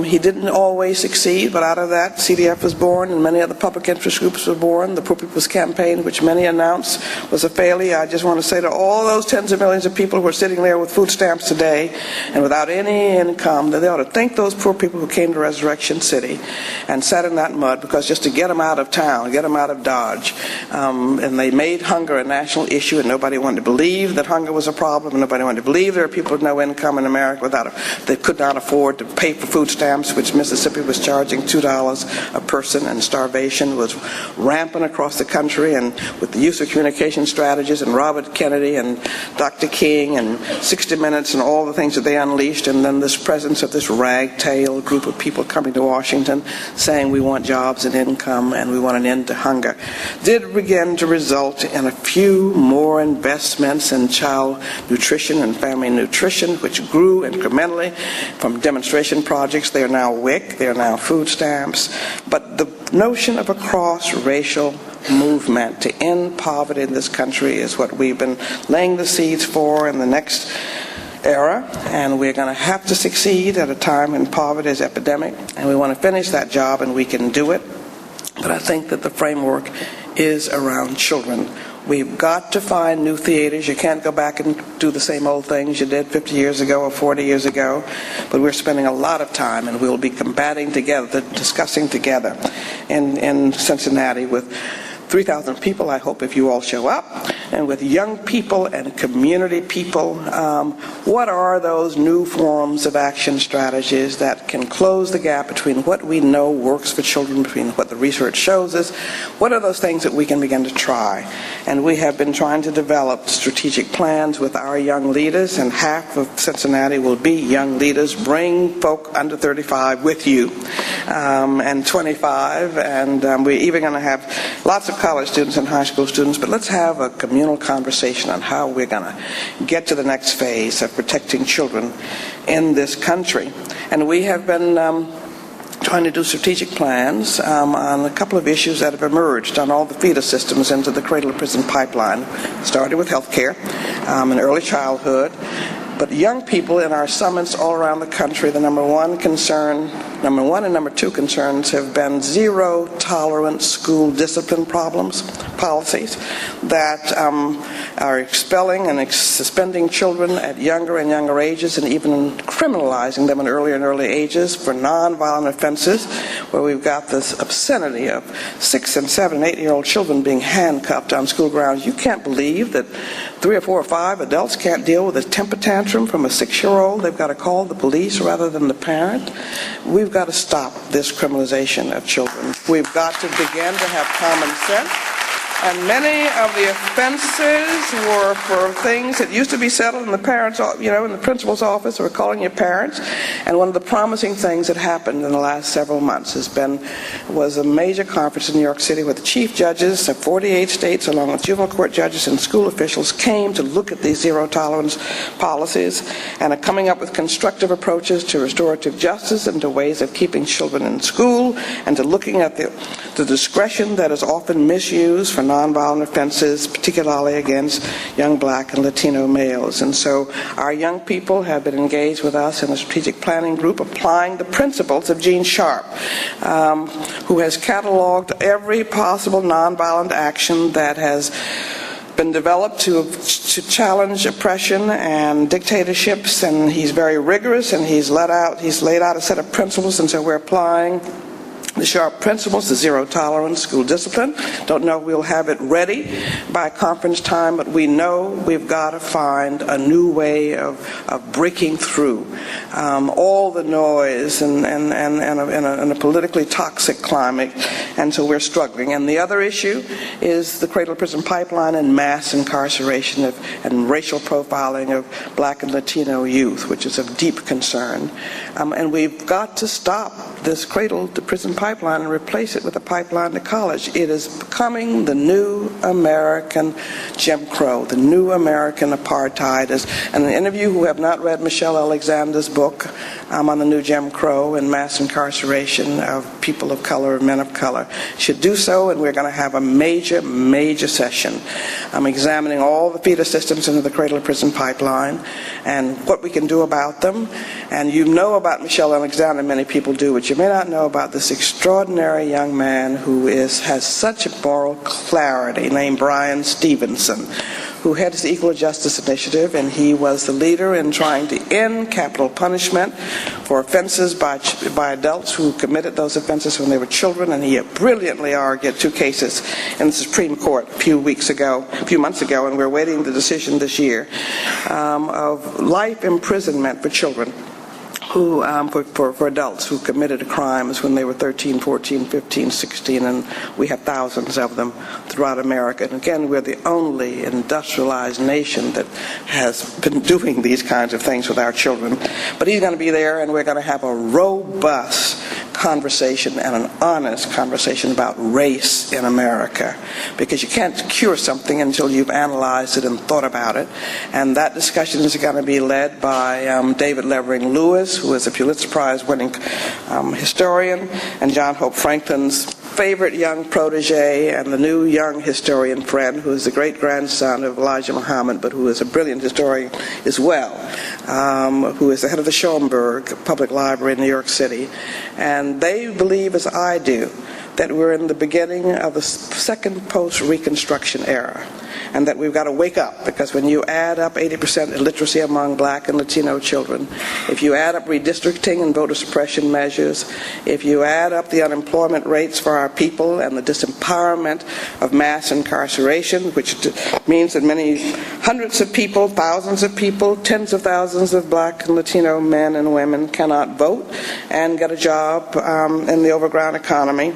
He didn't always succeed, but out of that, CDF was born, and many other public interest groups were born. The Poor People's Campaign, which many announced was a failure. I just want to say to all those tens of millions of people who are sitting there with food stamps today and without any income, that they ought to thank those poor people who came to Resurrection City and sat in that mud, because just to get them out of town, get them out of Dodge, and they made hunger a national issue, and nobody wanted to believe that hunger was a problem, and nobody wanted to believe there are people with no income in America that could not afford to pay for food stamps, which Mississippi was charging $2 a person, and starvation was rampant across the country. And with the use of communication strategies and Robert Kennedy and Dr. King and 60 Minutes and all the things that they unleashed, and then this presence of this ragtail group of people coming to Washington saying we want jobs and income and we want an end to hunger, did begin to result in a few more investments in child nutrition and family nutrition, which grew incrementally from demonstration projects. They are now WIC, they are now food stamps. But the notion of a cross-racial movement to end poverty in this country is what we've been laying the seeds for in the next era, and we're going to have to succeed at a time when poverty is epidemic, and we want to finish that job, and we can do it. But I think that the framework is around children. We've got to find new theaters. You can't go back and do the same old things you did 50 years ago or 40 years ago. But we're spending a lot of time, and we'll be combating together, discussing together in Cincinnati with 3,000 people, I hope, if you all show up. and with young people and community people, what are those new forms of action strategies that can close the gap between what we know works for children, between what the research shows us? What are those things that we can begin to try? And we have been trying to develop strategic plans with our young leaders, and half of Cincinnati will be young leaders. Bring folk under 35 with you, and 25, and we're even going to have lots of college students and high school students, but let's have a communal conversation on how we're going to get to the next phase of protecting children in this country. And we have been trying to do strategic plans on a couple of issues that have emerged on all the feeder systems into the cradle-to-prison pipeline. Started with health care and early childhood. But young people in our summits all around the country, the number one and number two concerns have been zero-tolerance school discipline policies that are expelling and suspending children at younger and younger ages, and even criminalizing them in earlier and early ages for nonviolent offenses, where we've got this obscenity of 6 and 7 and 8-year-old children being handcuffed on school grounds. You can't believe that 3 or 4 or 5 adults can't deal with a temper tantrum from a 6-year-old. They've got to call the police rather than the parent. We've got to stop this criminalization of children. We've got to begin to have common sense. And many of the offenses were for things that used to be settled in the parents, in the principal's office, or calling your parents. And one of the promising things that happened in the last several months was a major conference in New York City where the chief judges of 48 states, along with juvenile court judges and school officials, came to look at these zero-tolerance policies and are coming up with constructive approaches to restorative justice and to ways of keeping children in school, and to looking at the discretion that is often misused for nonviolent offenses, particularly against young Black and Latino males. And so our young people have been engaged with us in a strategic planning group applying the principles of Gene Sharp, who has cataloged every possible nonviolent action that has been developed to challenge oppression and dictatorships, and he's very rigorous, and he's laid out a set of principles, and so we're applying the Sharp principles, the zero-tolerance school discipline. Don't know if we'll have it ready by conference time, but we know we've got to find a new way of breaking through all the noise and a politically toxic climate, and so we're struggling. And the other issue is the cradle-to-prison pipeline and mass incarceration and racial profiling of Black and Latino youth, which is of deep concern. And we've got to stop this cradle-to-prison pipeline and replace it with a pipeline to college. It is becoming the new American Jim Crow, the new American apartheid. And any of you who have not read Michelle Alexander's book on the new Jim Crow and mass incarceration of people of color, men of color, should do so, and we're going to have a major, major session examining all the feeder systems into the cradle-to-prison pipeline and what we can do about them. And you know about Michelle Alexander, many people do, but you may not know about this extraordinary young man who has such a moral clarity, named Brian Stevenson, who heads the Equal Justice Initiative, and he was the leader in trying to end capital punishment for offenses by adults who committed those offenses when they were children, and he brilliantly argued 2 cases in the Supreme Court a few months ago, and we're awaiting the decision this year, of life imprisonment for children who, for adults who committed crimes when they were 13, 14, 15, 16, and we have thousands of them throughout America. And again, we're the only industrialized nation that has been doing these kinds of things with our children. But he's going to be there, and we're going to have a robust conversation and an honest conversation about race in America, because you can't cure something until you've analyzed it and thought about it. And that discussion is going to be led by David Levering Lewis, who is a Pulitzer Prize winning historian, and John Hope Franklin's favorite young protege and the new young historian friend, who is the great-grandson of Elijah Muhammad, but who is a brilliant historian as well, who is the head of the Schoenberg Public Library in New York City. And they believe, as I do, that we're in the beginning of the second post-Reconstruction era, and that we've got to wake up, because when you add up 80% illiteracy among Black and Latino children, if you add up redistricting and voter suppression measures, if you add up the unemployment rates for our people and the disempowerment of mass incarceration, which means that many hundreds of people, thousands of people, tens of thousands of Black and Latino men and women cannot vote and get a job in the overground economy,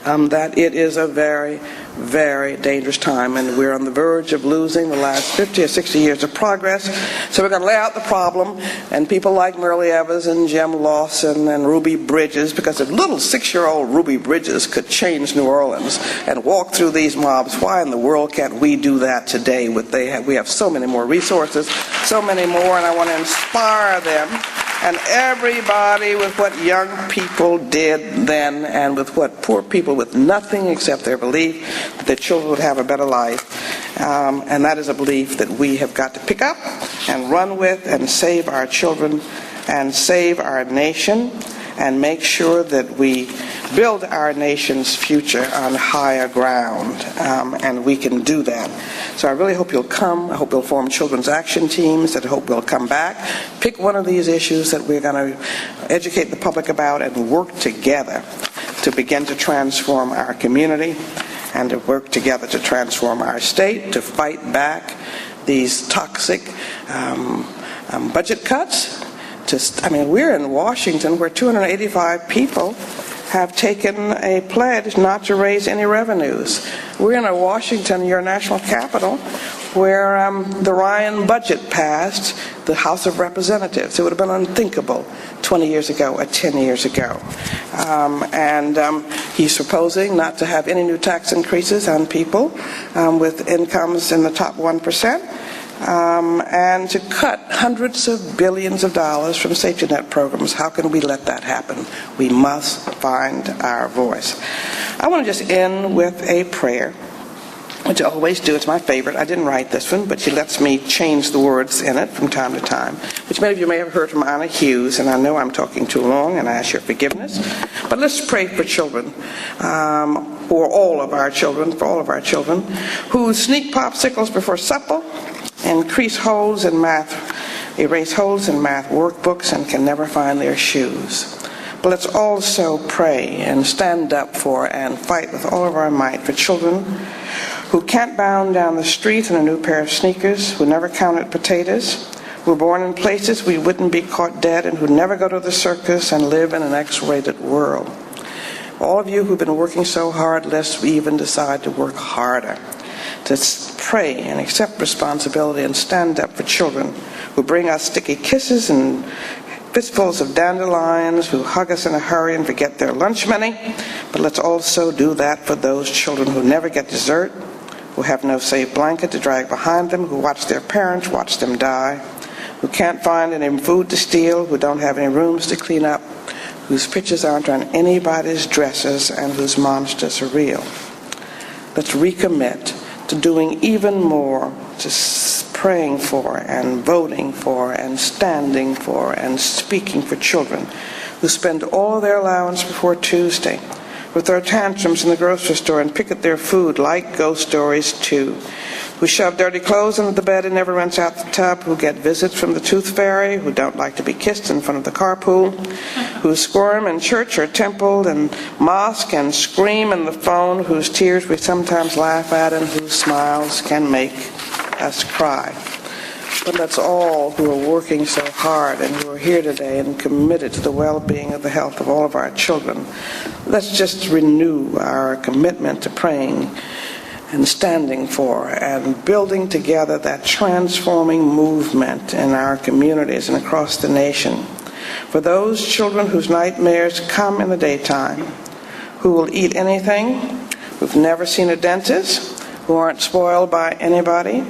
that it is a very, very dangerous time, and we're on the verge of losing the last 50 or 60 years of progress. So we're going to lay out the problem, and people like Merle Evans and Jim Lawson and Ruby Bridges, because if little 6-year-old Ruby Bridges could change New Orleans and walk through these mobs, why in the world can't we do that today? We have so many more resources, so many more, and I want to inspire them. And everybody with what young people did then, and with what poor people with nothing except their belief that their children would have a better life. And that is a belief that we have got to pick up and run with and save our children and save our nation and make sure that we build our nation's future on higher ground. And we can do that. So I really hope you'll come. I hope you'll form children's action teams. I hope we'll come back, pick one of these issues that we're going to educate the public about, and work together to begin to transform our community and to work together to transform our state, to fight back these toxic budget cuts. We're in Washington where 285 people have taken a pledge not to raise any revenues. We're in Washington, your national capital, where the Ryan budget passed the House of Representatives. It would have been unthinkable 20 years ago or 10 years ago. He's proposing not to have any new tax increases on people with incomes in the top 1%. And to cut hundreds of billions of dollars from safety net programs. How can we let that happen? We must find our voice. I want to just end with a prayer, which I always do. It's my favorite. I didn't write this one, but she lets me change the words in it from time to time, which many of you may have heard from Anna Hughes, and I know I'm talking too long, and I ask your forgiveness. But let's pray for children, for all of our children, who sneak popsicles before supper, erase holes in math workbooks, and can never find their shoes. But let's also pray and stand up for and fight with all of our might for children who can't bound down the street in a new pair of sneakers, who never counted potatoes, who were born in places we wouldn't be caught dead, and who never go to the circus and live in an X-rated world. All of you who've been working so hard, lest we even decide to work harder, to pray and accept responsibility and stand up for children who bring us sticky kisses and fistfuls of dandelions, who hug us in a hurry and forget their lunch money. But let's also do that for those children who never get dessert, who have no safe blanket to drag behind them, who watch their parents watch them die, who can't find any food to steal, who don't have any rooms to clean up, whose pictures aren't on anybody's dresses, and whose monsters are real. Let's recommit to doing even more, to praying for and voting for and standing for and speaking for children who spend all their allowance before Tuesday, who throw tantrums in the grocery store and pick at their food like ghost stories too, who shove dirty clothes under the bed and never rinse out the tub, who get visits from the tooth fairy, who don't like to be kissed in front of the carpool, who squirm in church or temple and mosque and scream in the phone, whose tears we sometimes laugh at and whose smiles can make us cry. But let's all who are working so hard and who are here today and committed to the well-being of the health of all of our children, let's just renew our commitment to praying and standing for and building together that transforming movement in our communities and across the nation. For those children whose nightmares come in the daytime, who will eat anything, who've never seen a dentist, who aren't spoiled by anybody,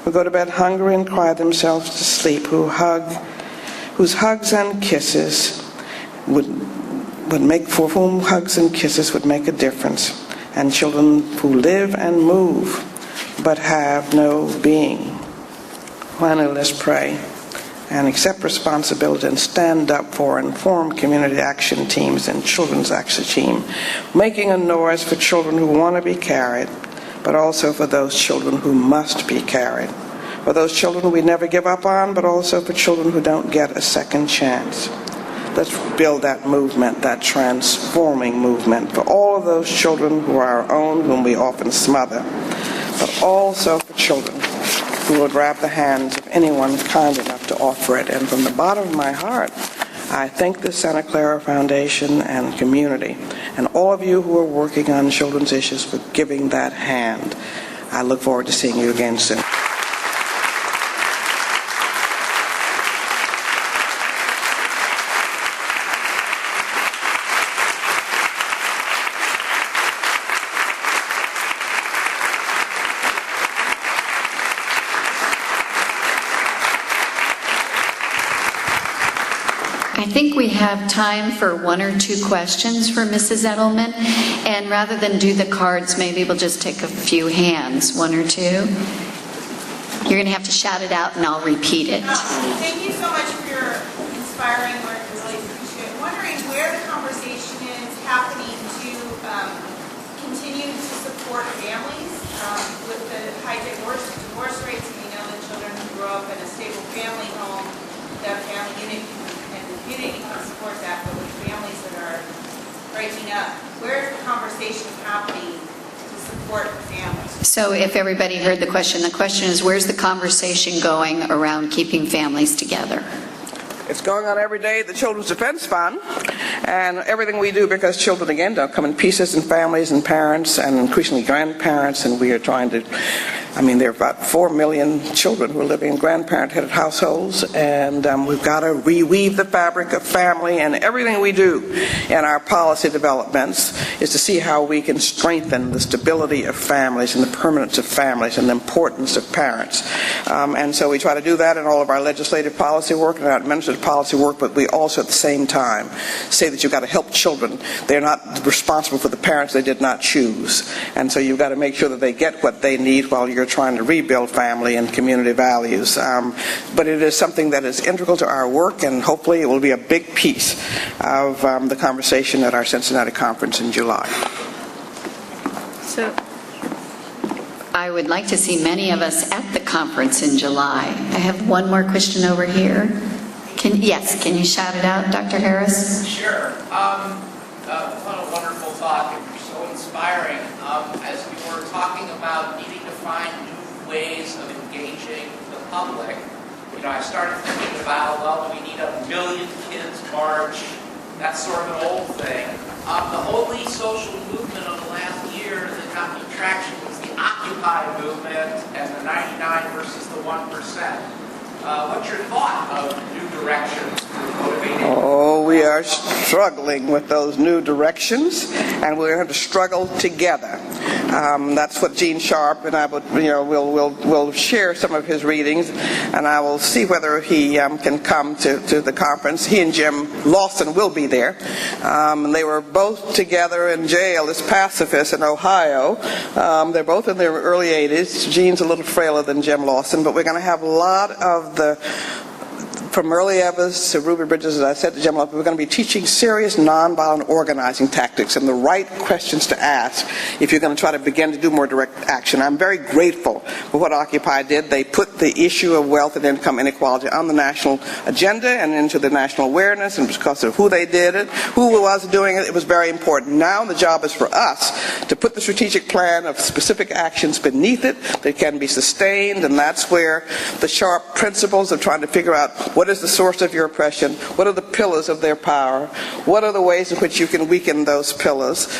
who go to bed hungry and cry themselves to sleep, whose hugs and kisses would make, for whom hugs and kisses would make a difference, and children who live and move but have no being. Finally, let's pray and accept responsibility and stand up for and form community action teams and children's action team, making a noise for children who want to be carried, but also for those children who must be carried, for those children we never give up on, but also for children who don't get a second chance. Let's build that movement, that transforming movement, for all of those children who are our own, whom we often smother, but also for children who will grab the hands of anyone kind enough to offer it. And from the bottom of my heart, I thank the Santa Clara Foundation and community, and all of you who are working on children's issues for giving that hand. I look forward to seeing you again soon. I think we have time for one or two questions for Mrs. Edelman, and rather than do the cards, maybe we'll just take a few hands, one or two. You're going to have to shout it out and I'll repeat it. Thank you so much for your inspiring work. I really appreciate it. Wondering where the conversation is happening to continue to support families with the high divorce rates. We know that children who grow up in a stable family home, that family unit and community can support that, but with families that are breaking up, where is the conversation happening to support families? So if everybody heard the question is, where's the conversation going around keeping families together? It's going on every day at the Children's Defense Fund, and everything we do, because children, again, don't come in pieces, and families and parents and increasingly grandparents, and we are trying to, there are about 4 million children who are living in grandparent-headed households, and we've got to reweave the fabric of family, and everything we do in our policy developments is to see how we can strengthen the stability of families and the permanence of families and the importance of parents. And so we try to do that in all of our legislative policy work and our administrative policy work, but we also at the same time say that you've got to help children. They're not responsible for the parents they did not choose. And so you've got to make sure that they get what they need while you're trying to rebuild family and community values. But it is something that is integral to our work, and hopefully it will be a big piece of the conversation at our Cincinnati conference in July. So I would like to see many of us at the conference in July. I have one more question over here. Can you shout it out, Dr. Harris? Sure. What a wonderful talk, and you're so inspiring. As we were talking about needing to find new ways of engaging the public, I started thinking about, do we need 1 million kids march? That's sort of an old thing. The only social movement of the last year that got me traction was the Occupy movement and the 99 versus the 1%. What's your thought of new directions for motivating? Oh, we are struggling with those new directions, and we're going to struggle together. That's what Gene Sharp and I will share some of his readings, and I will see whether he can come to the conference. He and Jim Lawson will be there. They were both together in jail as pacifists in Ohio. They're both in their early 80s. Gene's a little frailer than Jim Lawson, but we're going to have a lot of from Early Evans to Ruby Bridges, as I said to Jim Lawson, we're going to be teaching serious nonviolent organizing tactics and the right questions to ask if you're going to try to begin to do more direct action. I'm very grateful for what Occupy did. They put the issue of wealth and income inequality on the national agenda and into the national awareness, and because of who they did it, who was doing it, it was very important. Now the job is for us to put the strategic plan of specific actions beneath it that can be sustained, and that's where the sharp principles of trying to figure out what is the source of your oppression, what are the pillars of their power, what are the ways in which you can weaken those pillars,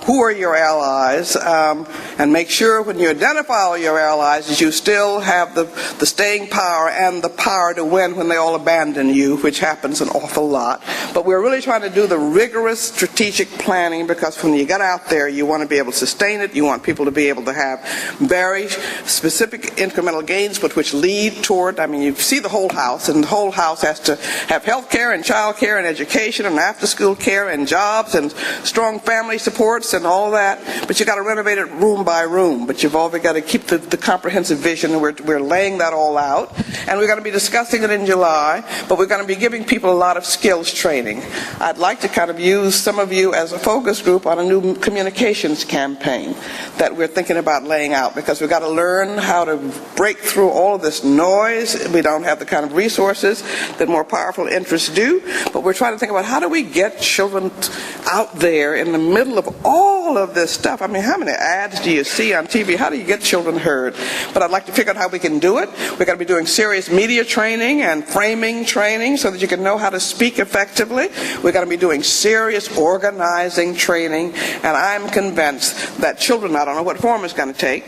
who are your allies, and make sure when you identify all your allies that you still have the staying power and the power to win when they all abandon you, which happens an awful lot. But we're really trying to do the rigorous strategic planning, because when you get out there, you want to be able to sustain it, you want people to be able to have very specific incremental gains, but which lead toward, you see the whole house, and the whole whole house has to have health care and child care and education and after-school care and jobs and strong family supports and all that. But you've got to renovate it room by room. But you've always got to keep the comprehensive vision, and we're laying that all out. And we're going to be discussing it in July, but we're going to be giving people a lot of skills training. I'd like to kind of use some of you as a focus group on a new communications campaign that we're thinking about laying out, because we've got to learn how to break through all of this noise. We don't have the kind of resources that more powerful interests do, but we're trying to think about how do we get children out there in the middle of all of this stuff. I mean, how many ads do you see on TV? How do you get children heard? But I'd like to figure out how we can do it. We're going to be doing serious media training and framing training so that you can know how to speak effectively. We're going to be doing serious organizing training, and I'm convinced that children, I don't know what form it's going to take,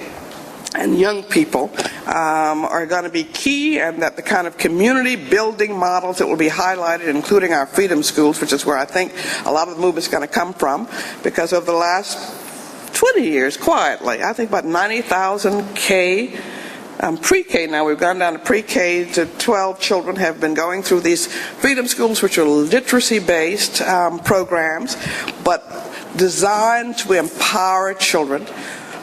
and young people are going to be key, and that the kind of community building models that will be highlighted, including our freedom schools, which is where I think a lot of the movement's going to come from, because over the last 20 years, quietly, I think about 90,000 pre-K now, we've gone down to pre-K to 12 children have been going through these freedom schools, which are literacy-based programs, but designed to empower children.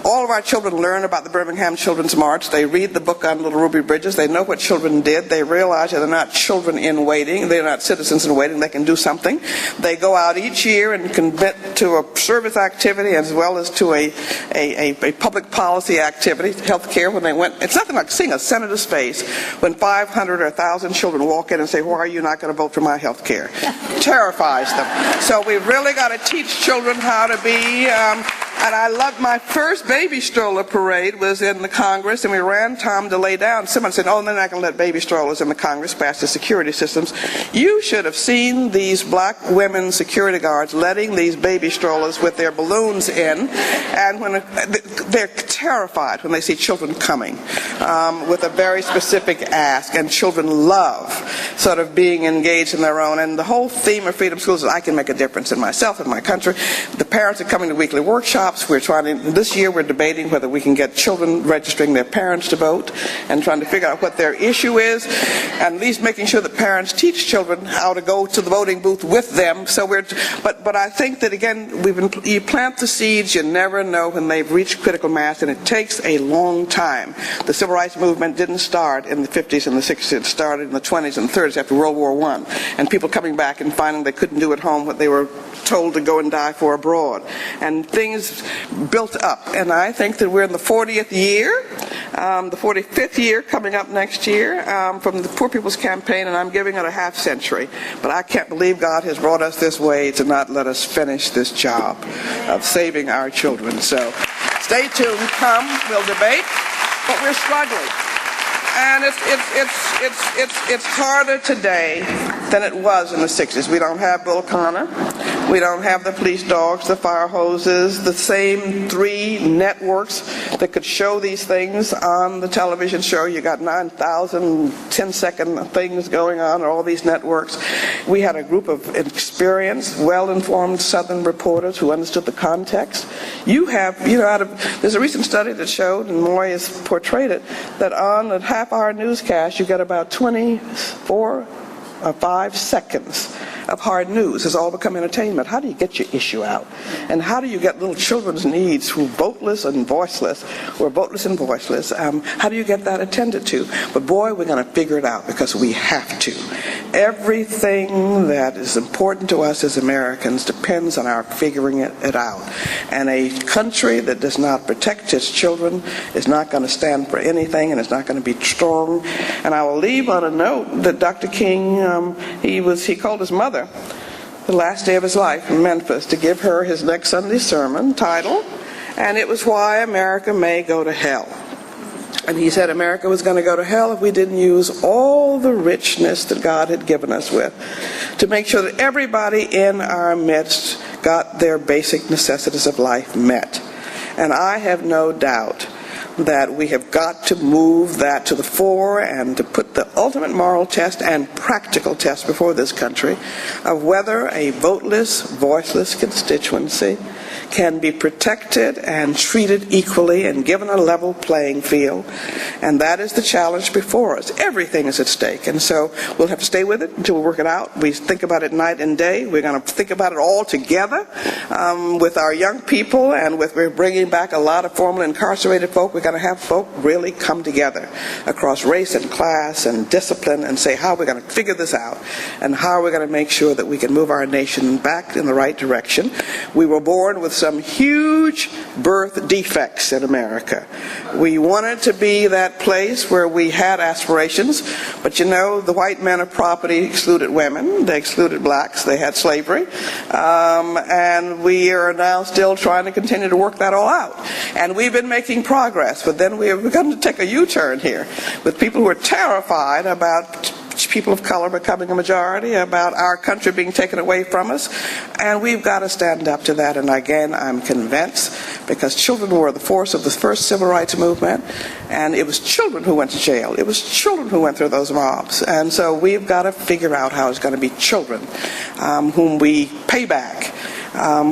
All of our children learn about the Birmingham Children's March. They read the book on Little Ruby Bridges. They know what children did. They realize that they're not children in waiting. They're not citizens in waiting. They can do something. They go out each year and commit to a service activity as well as to a public policy activity, health care. When they went, it's nothing like seeing a senator's face when 500 or 1,000 children walk in and say, why are you not going to vote for my health care? Terrifies them. So we've really got to teach children how to be... And I loved my first baby stroller parade was in the Congress, and we ran Tom to lay down. Someone said, oh, they're not going to let baby strollers in the Congress past the security systems. You should have seen these black women security guards letting these baby strollers with their balloons in, and when they're terrified when they see children coming with a very specific ask, and children love sort of being engaged in their own. And the whole theme of Freedom Schools is I can make a difference in myself and my country. The parents are coming to weekly workshops. We're trying to, this year we're debating whether we can get children registering their parents to vote and trying to figure out what their issue is, and at least making sure that parents teach children how to go to the voting booth with them. So but I think that again, you plant the seeds, you never know when they've reached critical mass, and it takes a long time. The civil rights movement didn't start in the 50s and the 60s. It started in the 20s and 30s after World War I, and people coming back and finding they couldn't do at home what they were told to go and die for abroad. And things built up. And I think that we're in the 40th year, the 45th year coming up next year from the Poor People's Campaign, and I'm giving it a half century. But I can't believe God has brought us this way to not let us finish this job of saving our children. So stay tuned, come, we'll debate, but we're struggling. And it's harder today than it was in the 60s. We don't have Bull Connor. We don't have the police dogs, the fire hoses, the same 3 networks that could show these things on the television show. You got 9,000 10-second things going on all these networks. We had a group of experienced, well-informed Southern reporters who understood the context. There's a recent study that showed, and Moy has portrayed it, that on a half-hour newscast you get about 24 or 5 seconds of hard news. Has all become entertainment. How do you get your issue out? And how do you get little children's needs who are voteless and voiceless? How do you get that attended to? But boy, we're going to figure it out, because we have to. Everything that is important to us as Americans depends on our figuring it out. And a country that does not protect its children is not going to stand for anything, and it's not going to be strong. And I will leave on a note that Dr. King, he called his mother the last day of his life in Memphis to give her his next Sunday sermon title, and it was Why America May Go to Hell. And he said America was going to go to hell if we didn't use all the richness that God had given us with to make sure that everybody in our midst got their basic necessities of life met. And I have no doubt that we have got to move that to the fore and to put the ultimate moral test and practical test before this country of whether a voteless, voiceless constituency can be protected and treated equally and given a level playing field. And that is the challenge before us. Everything is at stake. And so we'll have to stay with it until we work it out. We think about it night and day. We're going to think about it all together with our young people, and we're bringing back a lot of formerly incarcerated folk. We're going to have folk really come together across race and class and discipline and say how we're going to figure this out and how we're going to make sure that we can move our nation back in the right direction. We were born with some huge birth defects in America. We wanted to be that place where we had aspirations, but you know, the white men of property excluded women, they excluded blacks, they had slavery, and we are now still trying to continue to work that all out. And we've been making progress, but then we have begun to take a U-turn here with people who are terrified about people of color becoming a majority, about our country being taken away from us, and we've got to stand up to that. And again, I'm convinced, because children were the force of the first civil rights movement, and it was children who went to jail. It was children who went through those mobs. And so we've got to figure out how it's going to be children whom we pay back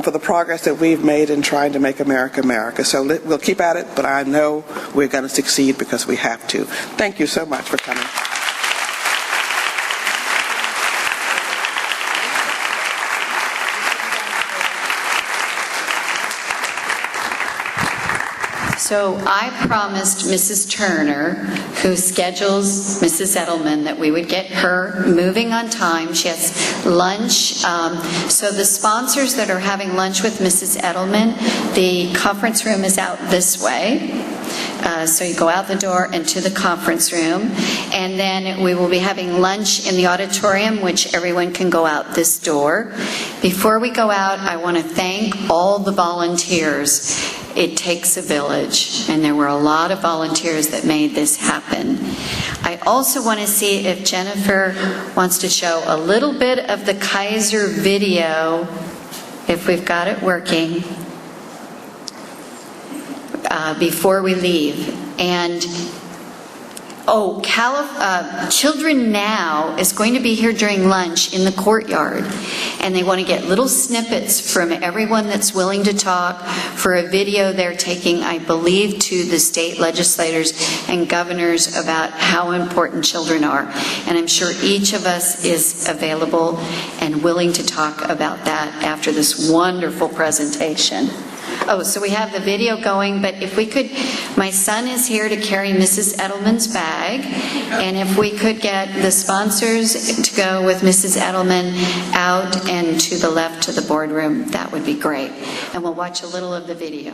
for the progress that we've made in trying to make America America. So we'll keep at it, but I know we're going to succeed because we have to. Thank you so much for coming. So I promised Mrs. Turner, who schedules Mrs. Edelman, that we would get her moving on time. She has lunch. So the sponsors that are having lunch with Mrs. Edelman, the conference room is out this way. So you go out the door into the conference room, and then we will be having lunch in the auditorium, which everyone can go out this door. Before we go out, I want to thank all the volunteers. It takes a village, and there were a lot of volunteers that made this happen. I also want to see if Jennifer wants to show a little bit of the Kaiser video, if we've got it working, before we leave. And Children Now is going to be here during lunch in the courtyard, and they want to get little snippets from everyone that's willing to talk for a video they're taking, I believe, to the state legislators and governors about how important children are. And I'm sure each of us is available and willing to talk about that after this wonderful presentation. Oh, so we have the video going, but if we could, my son is here to carry Mrs. Edelman's bag, and if we could get the sponsors to go with Mrs. Edelman out and to the left to the boardroom, that would be great. And we'll watch a little of the video.